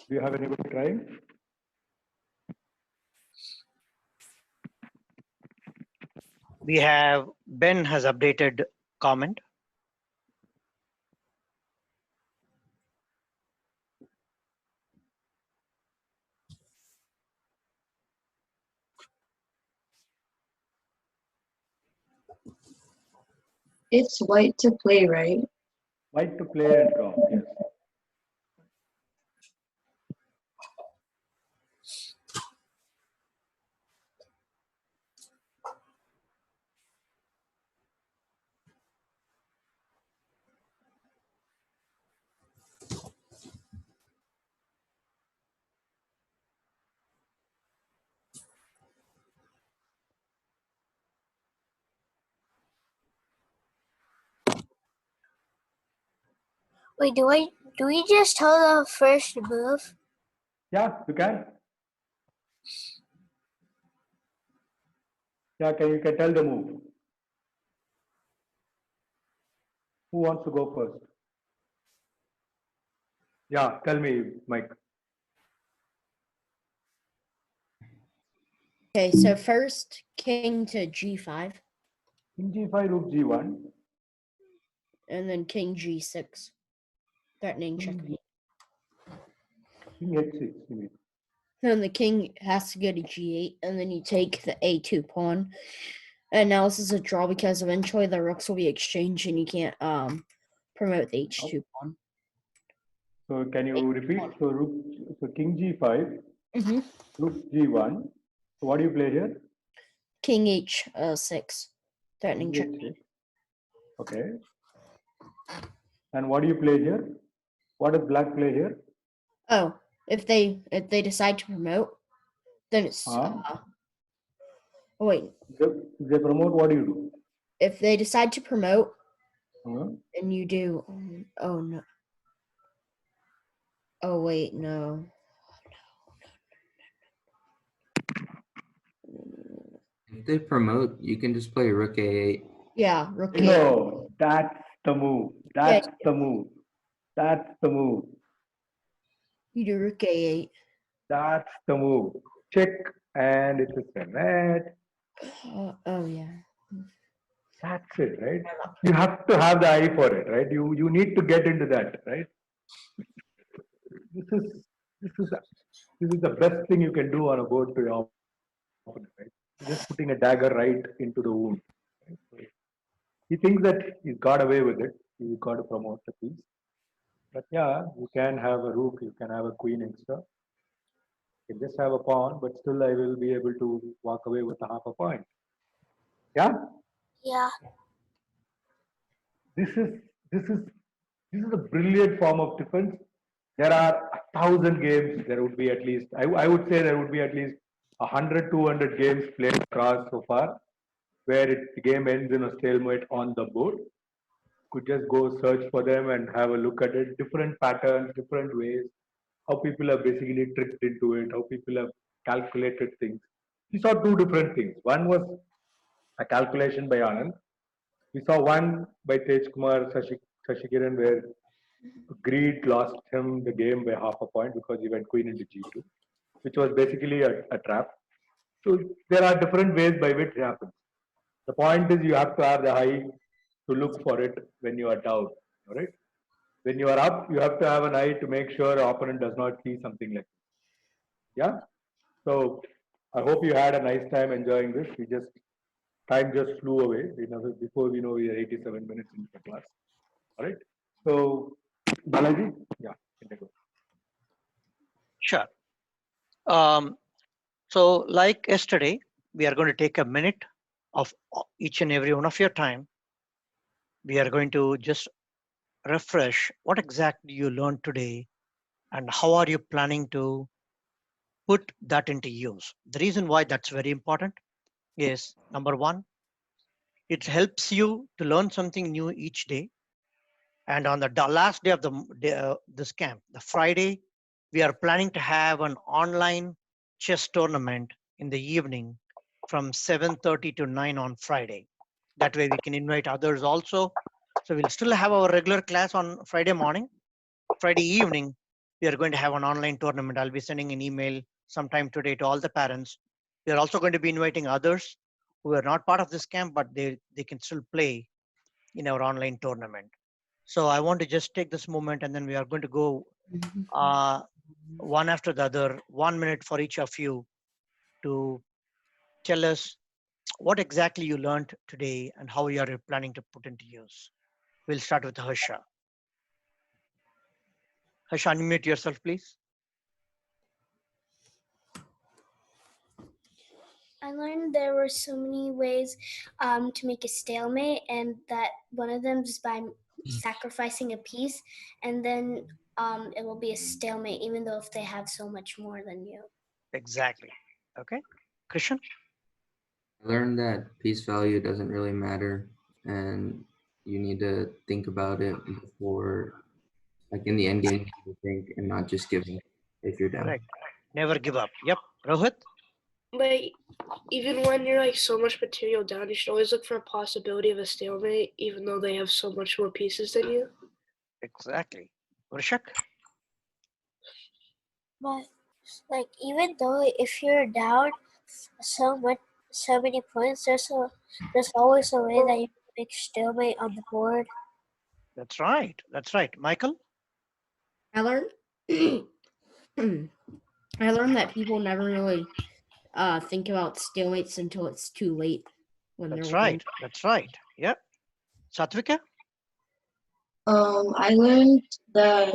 Do you have anybody trying? We have Ben has updated comment. It's white to play, right? White to play and draw. Yes. Wait, do we just tell the first move? Yeah, you can. Yeah, you can tell the move. Who wants to go first? Yeah, tell me, Mike. Okay, so first king to g5, King G5, Rook G1. and then king g6, threatening checkmate. King H6, you mean? Then the king has to go to g8, and then you take the a2 pawn. And now this is a draw because eventually the rooks will be exchanged, and you can't promote the h2 pawn. So can you repeat? So King G5, Mm-hmm. Rook G1. So what do you play here? King h6, threatening King checkmate. H6. Okay. And what do you play here? What does black play here? Oh, if they decide to promote, then it's Huh? oh wait. If they promote, what do you do? If they decide to promote, Huh? and you do, oh no. Oh wait, no. If they promote, you can just play Rook A8. Yeah, rook a8. No, that's the move. That's Yeah. the move. That's the move. You do rook a8. That's the move. Check, and it's a red. Oh yeah. That's it, right? You have to have the eye for it, right? You need to get into that, right? This is the best thing you can do on a board to your opponent, right? Just putting a dagger right into the wound. Right? So he thinks that he's got away with it. He's got to promote the piece. But yeah, you can have a rook, you can have a queen extra. You can just have a pawn, but still I will be able to walk away with a half a point. Yeah? Yeah. this is this is this is a brilliant form of defense. There are 1,000 games. There would be at least, I would say there would be at least 100, 200 games played across so far, where the game ends in a stalemate on the board. Could just go search for them and have a look at it. Different patterns, different ways, how people have basically tricked into it, how people have calculated things. We saw two different things. One was a calculation by Anand. We saw one by Tej Kumar Sashikiran where greed lost him the game by half a point because he went queen into G2, which was basically a trap. So there are different ways by which it happens. The point is you have to have the eye to look for it when you are down, all right? When you are up, you have to have an eye to make sure the opponent does not see something like this. Yeah? So I hope you had a nice time enjoying this. Time just flew away. Before we know, we are 87 minutes into the class. All right? So, Balaji? Yeah, can I go? Sure. So like yesterday, we are going to take a minute of each and every one of your time. We are going to just refresh what exactly you learned today and how are you planning to put that into use. The reason why that's very important is number one, it helps you to learn something new each day. And on the last day of this camp, the Friday, we are planning to have an online chess tournament in the evening from 7:30 to 9 on Friday. That way we can invite others also. So we'll still have our regular class on Friday morning. Friday evening, we are going to have an online tournament. I'll be sending an email sometime today to all the parents. We are also going to be inviting others who are not part of this camp, but they can still play in our online tournament. So I want to just take this moment and then we are going to go one after the other, 1 minute for each of you to tell us what exactly you learned today and how you are planning to put into use. We'll start with Harsha. Harsha, unmute yourself, please. I learned there were so many ways to make a stalemate, and that one of them is by sacrificing a piece, and then it will be a stalemate even though if they have so much more than you. Exactly. Okay. Krishan? I learned that piece value doesn't really matter and you need to think about it before, like in the end game, you think and not just giving if you're down. Correct. Never give up. Yep. Rohit? Like, even when you're like so much material down, you should always look for a possibility of a stalemate, even though they have so much more pieces than you. Exactly. Vrishak? But like even though if you're down so many points, there's always a way that you can make stalemate on the board. That's right. That's right. Michael? I learned I learned that people never really think about stalemates until it's too late when That's they're right. winning. That's right. Yep. Satvika? I learned that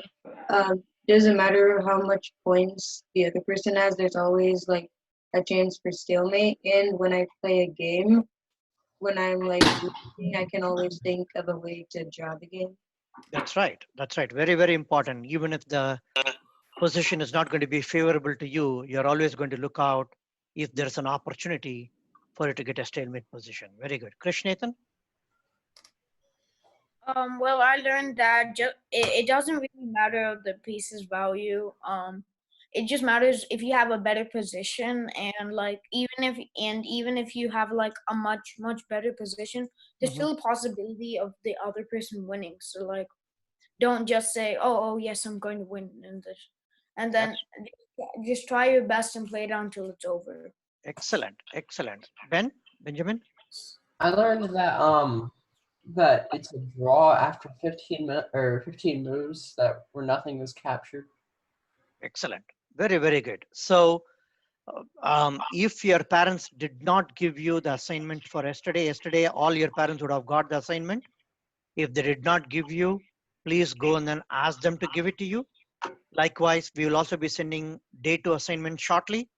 doesn't matter how much points the other person has, there's always like a chance for stalemate. And when I play a game, when I'm like losing, I can always think of a way to draw the game. That's right. That's right. Very, very important. Even if the position is not going to be favorable to you, you're always going to look out if there's an opportunity for you to get a stalemate position. Very good. Krishnathan? Well, I learned that it doesn't really matter the piece's value. It just matters if you have a better position, and like even if you have like a much better position, there's still a possibility of the other person winning. So like, don't just say, oh yes, I'm going to win in this, and then just try your best and play it until it's over. Excellent. Excellent. Benjamin? I learned that it's a draw after 15 moves where nothing was captured. Excellent. Very, very good. So if your parents did not give you the assignment for yesterday, all your parents would have got the assignment. If they did not give you, please go and then ask them to give it to you. Likewise, we will also be sending day 2 assignment shortly.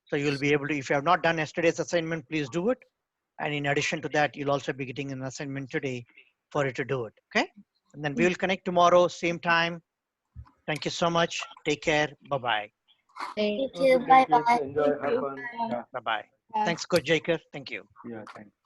So you'll be able to, if you have not done yesterday's assignment, please do it. And in addition to that, you'll also be getting an assignment today for you to do it. Okay. And then we will connect tomorrow, same time. Thank you so much. Take care. Bye-bye. You Okay, too. great, Bye kids. bye. Enjoy, have fun. Yeah, Bye-bye. Thanks, Coach Jacob. Thank you. yeah, thanks.